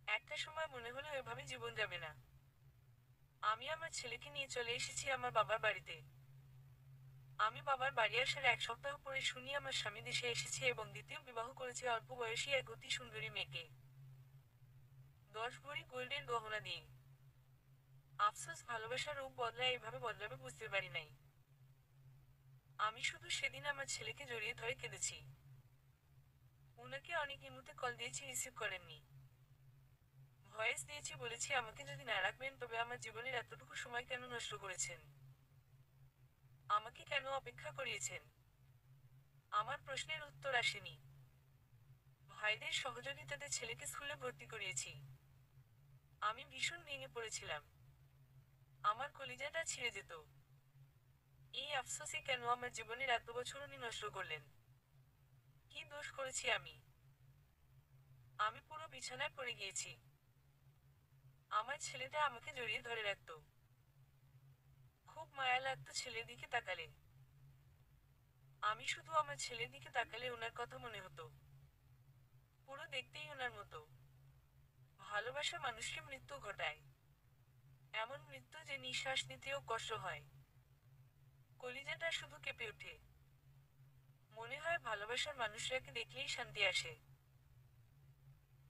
একটা সময় মনে হলো এভাবে জীবন যাবে না। আমি আমার ছেলেকে নিয়ে চলে এসেছি আমার বাবার বাড়িতে। আমি বাবার বাড়ি আসার 1 সপ্তাহ পরে শুনি আমার স্বামী দেশে এসেছে এবং দ্বিতীয় বিবাহ করেছে অল্প বয়সী এক অতি সুন্দরী মেয়েকে। 10 ভরি গোল্ডের গহনা দিয়ে। আফসোস, ভালোবাসার রূপ বদলায় এভাবে বদলাবে বুঝতে পারি নাই। আমি শুধু সেদিন আমার ছেলেকে জড়িয়ে ধরে কেঁদেছি। উনাকে অনেক ইমুতে কল দিয়েছি, রিসিভ করেননি। ভয়েস দিয়েছি, বলেছি আমাকে যদি না রাখবেন তবে আমার জীবনের এতটুকু সময় কেন নষ্ট করেছেন? আমাকে কেন অপেক্ষা করিয়েছেন? আমার প্রশ্নের উত্তর আসেনি। ভাইদের সহযোগিতাতে ছেলেকে স্কুলে ভর্তি করিয়েছি। আমি ভীষণ ভেঙে পড়েছিলাম। আমার কলিজাটা ছিঁড়ে যেত। এই আফসোসে কেন আমার জীবনের এত বছর উনি নষ্ট করলেন? কি দোষ করেছি আমি? আমি পুরো বিছানায় পড়ে গিয়েছি। আমার ছেলেটা আমাকে জড়িয়ে ধরে রাখত। খুব মায়া লাগতো ছেলের দিকে তাকালে। আমি শুধু আমার ছেলের দিকে তাকালে ওনার কথা মনে হতো। পুরো দেখতেই ওনার মতো। ভালোবাসা মানুষকে মৃত্যু ঘটায়, এমন মৃত্যু যে নিঃশ্বাস নিতেও কষ্ট হয়। কলিজাটা শুধু কেঁপে ওঠে। মনে হয় ভালোবাসার মানুষরাকে দেখলেই শান্তি আসে।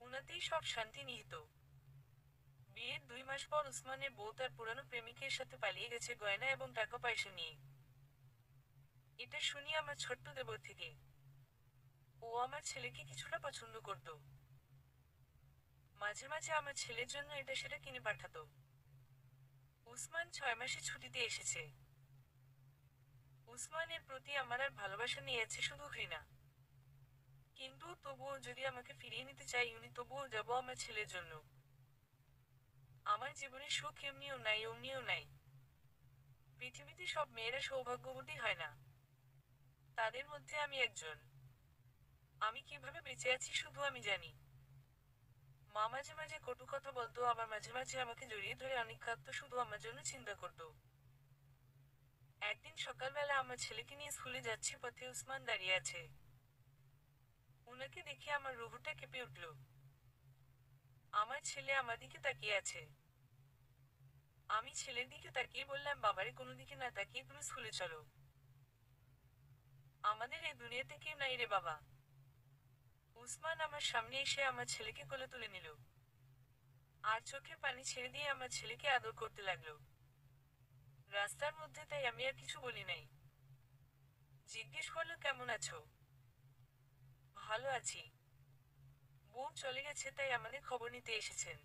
উনাতেই সব শান্তি নিহিত। বিয়ের 2 মাস পর উসমানের বউ তার পুরানো প্রেমিকের সাথে পালিয়ে গেছে গয়না এবং টাকা পয়সা নিয়ে। এটা শুনি আমার ছোট্ট দেবর থেকে। ও আমার ছেলেকে কিছুটা পছন্দ করত। মাঝে মাঝে আমার ছেলের জন্য এটা সেটা কিনে পাঠাতো। উসমান 6 মাসে ছুটিতে এসেছে। উসমানের প্রতি আমার আর ভালোবাসা নেই, আছে শুধু ঘৃণা। কিন্তু তবুও যদি আমাকে ফিরিয়ে নিতে চাই উনি, তবুও যাব আমার ছেলের জন্য। আমার জীবনে সুখ এমনিও নাই অমনিও নাই। পৃথিবীতে সব মেয়েরা সৌভাগ্যবতী হয় না, তাদের মধ্যে আমি একজন। আমি কিভাবে বেঁচে আছি শুধু আমি জানি। মা মাঝে মাঝে কটু কথা বলতো, আবার মাঝে মাঝে আমাকে জড়িয়ে ধরে অনেক কাঁদতো, শুধু আমার জন্য চিন্তা করতো। একদিন সকালবেলা আমার ছেলেকে নিয়ে স্কুলে যাচ্ছি, পথে উসমান দাঁড়িয়ে আছে। উনাকে দেখে আমার রুহটা কেঁপে উঠল। আমার ছেলে আমার দিকে তাকিয়ে আছে। আমি ছেলের দিকে তাকিয়ে বললাম, বাবারে কোনো দিকে না তাকিয়ে তুমি স্কুলে চলো। আমাদের এই দুনিয়াতে কেউ নাই রে বাবা। উসমান আমার সামনে এসে আমার ছেলেকে কোলে তুলে নিল, আর চোখে পানি ছেড়ে দিয়ে আমার ছেলেকে আদর করতে লাগলো। রাস্তার মধ্যে তাই আমি আর কিছু বলি নাই। জিজ্ঞেস করলো, কেমন আছো? ভালো আছি। বউ চলে গেছে তাই আমাদের খবর নিতে এসেছেন।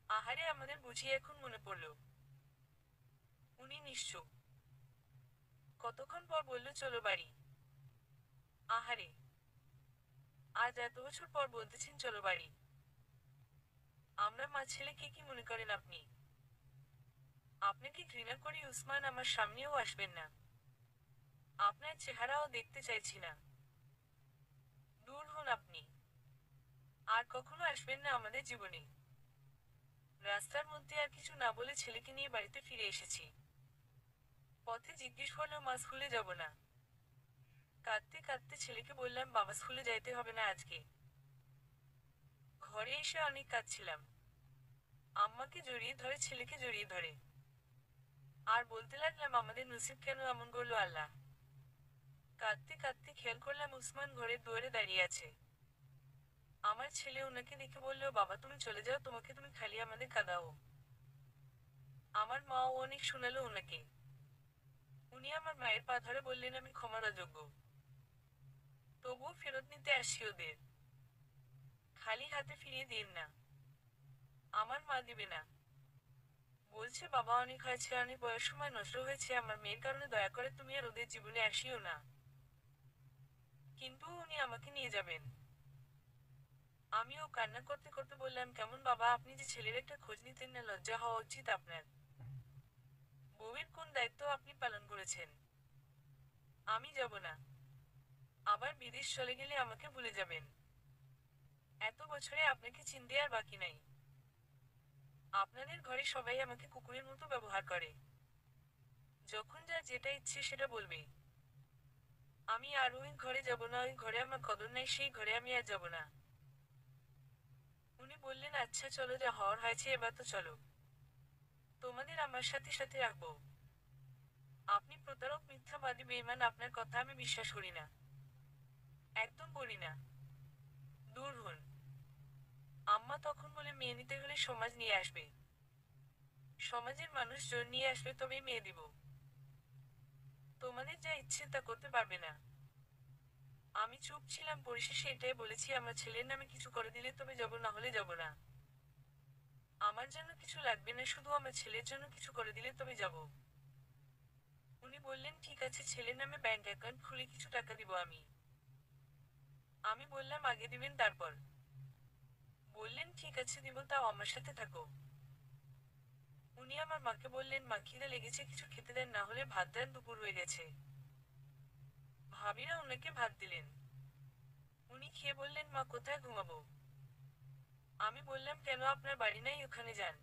আহারে, আমাদের বুঝি এখন মনে পড়ল। উনি নিশ্চুপ। কতক্ষণ পর বলল, চলো বাড়ি। আহারে, আজ এত বছর পর বলতেছেন চলো বাড়ি। আমরা মা ছেলেকে কি মনে করেন আপনি? আপনাকে ঘৃণা করি উসমান, আমার সামনেও আসবেন না। আপনার চেহারাও দেখতে চাইছি না। দূর হন আপনি। আর কখনো আসবেন না আমাদের জীবনে। রাস্তার মধ্যে আর কিছু না বলে ছেলেকে নিয়ে বাড়িতে ফিরে এসেছি। পথে জিজ্ঞেস করলো, মা স্কুলে যাব না? কাঁদতে কাঁদতে ছেলেকে বললাম, বাবা স্কুলে যাইতে হবে না আজকে। ঘরে এসে অনেক কাঁদছিলাম। আম্মাকে জড়িয়ে ধরে ছেলেকে জড়িয়ে ধরে আর বলতে লাগলাম, আমাদের নসিব কেন এমন করলো আল্লাহ। কাঁদতে কাঁদতে খেয়াল করলাম উসমান ঘরের দুয়ারে দাঁড়িয়ে আছে। আমার ছেলে ওনাকে দেখে বলল, বাবা তুমি চলে যাও, তোমাকে তুমি খালি আমাদের কাঁদাও। আমার মাও অনেক শোনালো ওনাকে। উনি আমার মায়ের পা ধরে বললেন, আমি ক্ষমার অযোগ্য, তবুও ফেরত নিতে আসছি ওদের। খালি হাতে ফিরিয়ে দিন না। আমার মা দিবে না। বলছে, বাবা অনেক হয়েছে, অনেক বয়স সময় নষ্ট হয়েছে আমার মেয়ের কারণে, দয়া করে তুমি আর ওদের জীবনে আসিও না। কিন্তু উনি আমাকে নিয়ে যাবেন। আমিও কান্না করতে করতে বললাম, কেমন বাবা আপনি যে ছেলের একটা খোঁজ নিতেন না, লজ্জা হওয়া উচিত আপনার। বউয়ের কোন দায়িত্ব আপনি পালন করেছেন? আমি যাব না। আবার বিদেশ চলে গেলে আমাকে ভুলে যাবেন। এত বছরে আপনাকে চিনতে আর বাকি নাই। আপনাদের ঘরে সবাই আমাকে কুকুরের মতো ব্যবহার করে। যখন যা যেটা ইচ্ছে সেটা বলবে। আমি আর ওই ঘরে যাব না, ওই ঘরে আমার কদর নাই, সেই ঘরে আমি আর যাব না। উনি বললেন, আচ্ছা চলো, যা হওয়ার হয়েছে, এবার তো চলো। তোমাদের আমার সাথে সাথে রাখবো। আপনি প্রতারক, মিথ্যাবাদী, বেঈমান, আপনার কথা আমি বিশ্বাস করি না। একদম করি না। দূর হন। আম্মা তখন বলে, মেয়ে নিতে হলে সমাজ নিয়ে আসবে। সমাজের মানুষ জোর নিয়ে আসবে তবেই মেয়ে দিব। তোমাদের যা ইচ্ছে তা করতে পারবে না। আমি চুপ ছিলাম, পরিশেষে এটাই বলেছি, আমার ছেলের নামে কিছু করে দিলে তবে যাব, না হলে যাব না। আমার জন্য কিছু লাগবে না, শুধু আমার ছেলের জন্য কিছু করে দিলে তবে যাব। উনি বললেন, ঠিক আছে, ছেলের নামে ব্যাংক অ্যাকাউন্ট খুলে কিছু টাকা দিব আমি। আমি বললাম, আগে দিবেন তারপর? বললেন, ঠিক আছে দিব, তাও আমার সাথে থাকো। উনি আমার মাকে বললেন, মা খিদে লেগেছে, কিছু খেতে দেন, না হলে ভাত দেন, দুপুর হয়ে গেছে। ভাবিরা ওনাকে ভাত দিলেন। উনি খেয়ে বললেন, মা কোথায় ঘুমাবো? আমি বললাম, কেন আপনার বাড়ি নাই, ওখানে যান।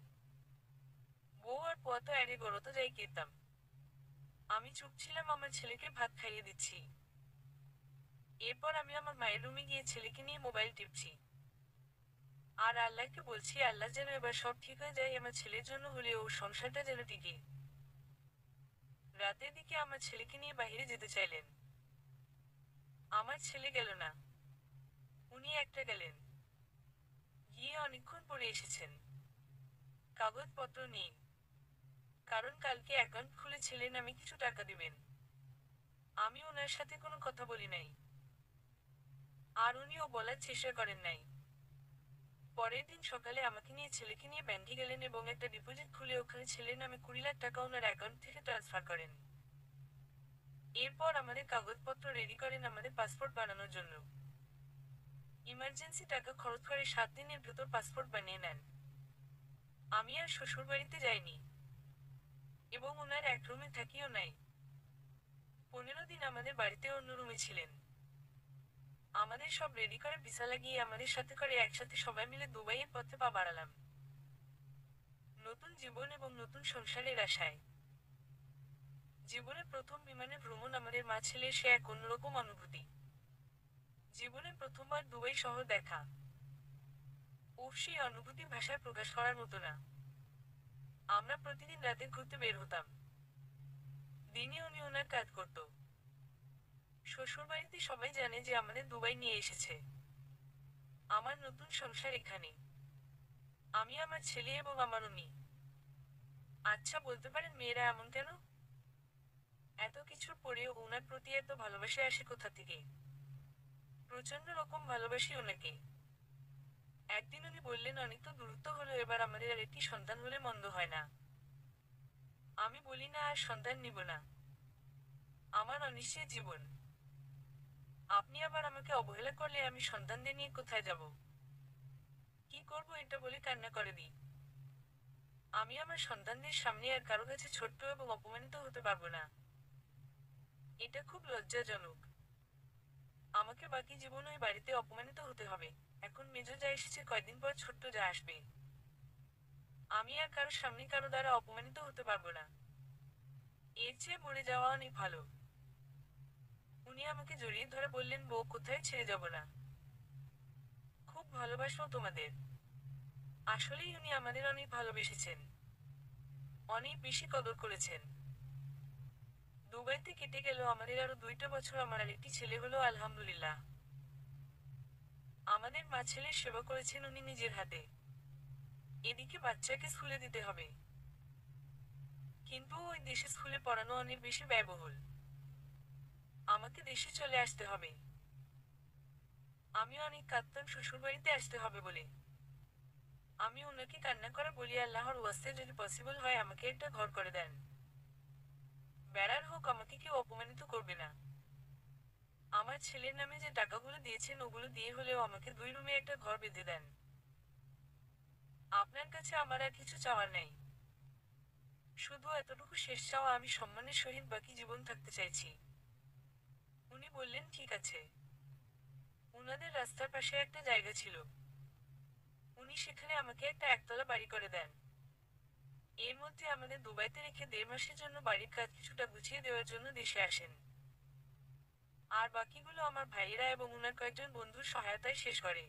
বউ আর পোয়া তো এড়ে গড়তো যাই খেতাম। আমি চুপ ছিলাম, আমার ছেলেকে ভাত খাইয়ে দিচ্ছি। এরপর আমি আমার মায়ের রুমে গিয়ে ছেলেকে নিয়ে মোবাইল টিপছি। আর আল্লাহকে বলছি, আল্লাহ যেন এবার সব ঠিক হয়ে যায়, আমার ছেলের জন্য হলেও ওর সংসারটা যেন টিকে। রাতের দিকে আমার ছেলেকে নিয়ে বাইরে যেতে চাইলেন। আমার ছেলে গেল না। উনি একটা গেলেন। গিয়ে অনেকক্ষণ পরে এসেছেন। কাগজপত্র নেই। কারণ কালকে অ্যাকাউন্ট খুলে ছেলের নামে কিছু টাকা দিবেন। আমি ওনার সাথে কোনো কথা বলি নাই। আর উনিও বলার চেষ্টা করেন নাই। পরের দিন সকালে আমাকে নিয়ে ছেলেকে নিয়ে ব্যাংকে গেলেন এবং একটা ডিপোজিট খুলে ওখানে ছেলের নামে 20 লাখ টাকা ওনার অ্যাকাউন্ট থেকে ট্রান্সফার করেন। এরপর আমাদের কাগজপত্র রেডি করেন আমাদের পাসপোর্ট বানানোর জন্য। ইমার্জেন্সি টাকা খরচ করে 7 দিনের ভেতর পাসপোর্ট বানিয়ে নেন। আমি আর শ্বশুরবাড়িতে যাইনি এবং ওনার এক রুমে থাকিও নাই। 15 দিন আমাদের বাড়িতে অন্য রুমে ছিলেন। আমাদের সব রেডি করে ভিসা লাগিয়ে আমাদের সাথে করে একসাথে সবাই মিলে দুবাইয়ের পথে পা বাড়ালাম, নতুন জীবন এবং নতুন সংসারের আশায়। জীবনের প্রথম বিমানে ভ্রমণ আমাদের মা ছেলের সে এক অন্যরকম অনুভূতি। জীবনে প্রথমবার দুবাই শহর দেখা। ওর সেই অনুভূতি ভাষায় প্রকাশ করার মতো না। আমরা প্রতিদিন রাতে ঘুরতে বের হতাম। দিনে উনি ওনার কাজ করত। শ্বশুরবাড়িতে সবাই জানে যে আমাদের দুবাই নিয়ে এসেছে। আমার নতুন সংসার এখানে। আমি, আমার ছেলে এবং আমার উনি। আচ্ছা, বলতে পারেন মেয়েরা এমন কেন? এত কিছুর পরেও ওনার প্রতি এত ভালোবাসা আসে কোথা থেকে? প্রচন্ড রকম ভালোবাসি ওনাকে। একদিন উনি বললেন, অনেক তো দূরত্ব হলো, এবার আমাদের আর একটি সন্তান হলে মন্দ হয় না। আমি বলি, না, আর সন্তান নিব না। আমার অনিশ্চিত জীবন। আপনি আবার আমাকে অবহেলা করলে আমি সন্তানদের নিয়ে কোথায় যাব? কি করব এটা বলে কান্না করে দিই। আমি আমার সন্তানদের সামনে আর কারো কাছে ছোট্ট এবং অপমানিত হতে পারবো না। এটা খুব লজ্জাজনক। আমাকে বাকি জীবন ওই বাড়িতে অপমানিত হতে হবে। এখন মেজো যা এসেছে, কয়দিন পর ছোট্ট যা আসবে। আমি আর কারো সামনে কারো দ্বারা অপমানিত হতে পারবো না। এর চেয়ে মরে যাওয়া অনেক ভালো। উনি আমাকে জড়িয়ে ধরে বললেন, বউ, কোথায় ছেড়ে যাব না। খুব ভালোবাসবো তোমাদের। আসলেই উনি আমাদের অনেক ভালোবেসেছেন। অনেক বেশি কদর করেছেন। দুবাইতে কেটে গেল আমাদের আরো 2টা বছর। আমার আরেকটি ছেলে হলো, আলহামদুলিল্লাহ। আমাদের মা ছেলের সেবা করেছেন উনি নিজের হাতে। এদিকে বাচ্চাকে স্কুলে দিতে হবে। কিন্তু ওই দেশে স্কুলে পড়ানো অনেক বেশি ব্যয়বহুল। আমাকে দেশে চলে আসতে হবে। আমি অনেক কাঁদতাম শ্বশুরবাড়িতে আসতে হবে বলে। আমি ওনাকে কান্না করে বলি, আল্লাহর ওয়াস্তে যদি পসিবল হয় আমাকে একটা ঘর করে দেন। বেড়ার হোক, আমাকে কেউ অপমানিত করবে না। আমার ছেলের নামে যে টাকাগুলো দিয়েছেন ওগুলো দিয়ে হলেও আমাকে 2 রুমে একটা ঘর বেঁধে দেন। আপনার কাছে আমার আর কিছু চাওয়ার নেই। শুধু এতটুকু শেষ চাওয়া, আমি সম্মানের সহিত বাকি জীবন থাকতে চাইছি। উনি বললেন, ঠিক আছে। উনাদের রাস্তার পাশে একটা জায়গা ছিল। উনি সেখানে আমাকে একটা একতলা বাড়ি করে দেন। এর মধ্যে আমাদের দুবাইতে রেখে 1.5 মাসের জন্য বাড়ির কাজ কিছুটা গুছিয়ে দেওয়ার জন্য দেশে আসেন। আর বাকিগুলো আমার ভাইয়েরা এবং উনার কয়েকজন বন্ধুর সহায়তায় শেষ করে।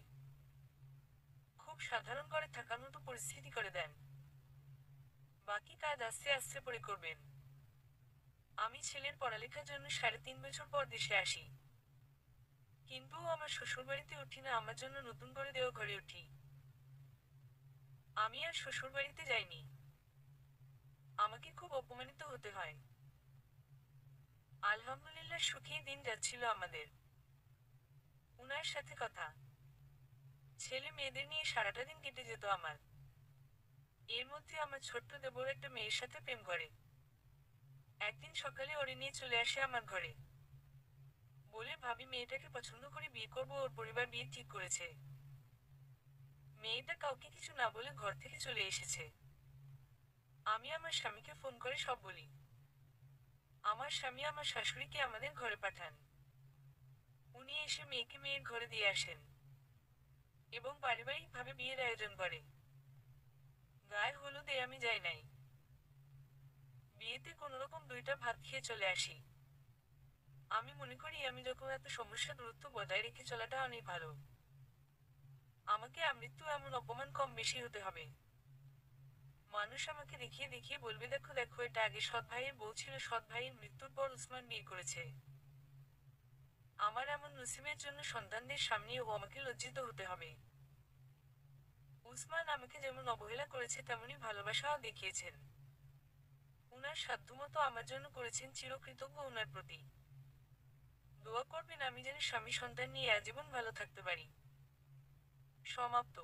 খুব সাধারণ করে থাকার মতো পরিস্থিতি করে দেন। বাকি কাজ আস্তে আস্তে পরে করবেন। আমি ছেলের পড়ালেখার জন্য 3.5 বছর পর দেশে আসি। কিন্তু আমার শ্বশুরবাড়িতে উঠি না, আমার জন্য নতুন করে দেওয়া ঘরে উঠি। আমি আর শ্বশুরবাড়িতে যাইনি। আমাকে খুব অপমানিত হতে হয়। আলহামদুলিল্লাহ, সুখী দিন যাচ্ছিল আমাদের। উনার সাথে কথা, ছেলে মেয়েদের নিয়ে সারাটা দিন কেটে যেত আমার। এর মধ্যে আমার ছোট্ট দেবর একটা মেয়ের সাথে প্রেম করে। একদিন সকালে ওরে নিয়ে চলে আসে আমার ঘরে। বলে, ভাবি, মেয়েটাকে পছন্দ করে বিয়ে করব, ওর পরিবার বিয়ে ঠিক করেছে। মেয়েটা কাউকে কিছু না বলে ঘর থেকে চলে এসেছে। আমি আমার স্বামীকে ফোন করে সব বলি। আমার স্বামী আমার শাশুড়িকে আমাদের ঘরে পাঠান। উনি এসে মেয়েকে মেয়ের ঘরে দিয়ে আসেন এবং পারিবারিকভাবে বিয়ের আয়োজন করে। গায়ে হলুদে আমি যাই নাই। বিয়েতে কোনোরকম 2টা ভাত খেয়ে চলে আসি। আমি মনে করি আমি যখন এত সমস্যা দূরত্ব বজায় রেখে চলাটা অনেক ভালো। আমাকে আমৃত্যু এমন অপমান কম বেশি হতে হবে। মানুষ আমাকে দেখিয়ে দেখিয়ে বলবে, দেখো দেখো, এটা আগে সৎ ভাইয়ের বউ ছিল, সৎ ভাইয়ের মৃত্যুর পর উসমান বিয়ে করেছে। আমার এমন নসিবের জন্য সন্তানদের সামনেও আমাকে লজ্জিত হতে হবে। উসমান আমাকে যেমন অবহেলা করেছে তেমনি ভালোবাসাও দেখিয়েছেন। উনার সাধ্যমতো আমার জন্য করেছেন, চিরকৃতজ্ঞ উনার প্রতি। দোয়া করবেন আমি যেন স্বামী সন্তান নিয়ে আজীবন ভালো থাকতে পারি। সমাপ্ত।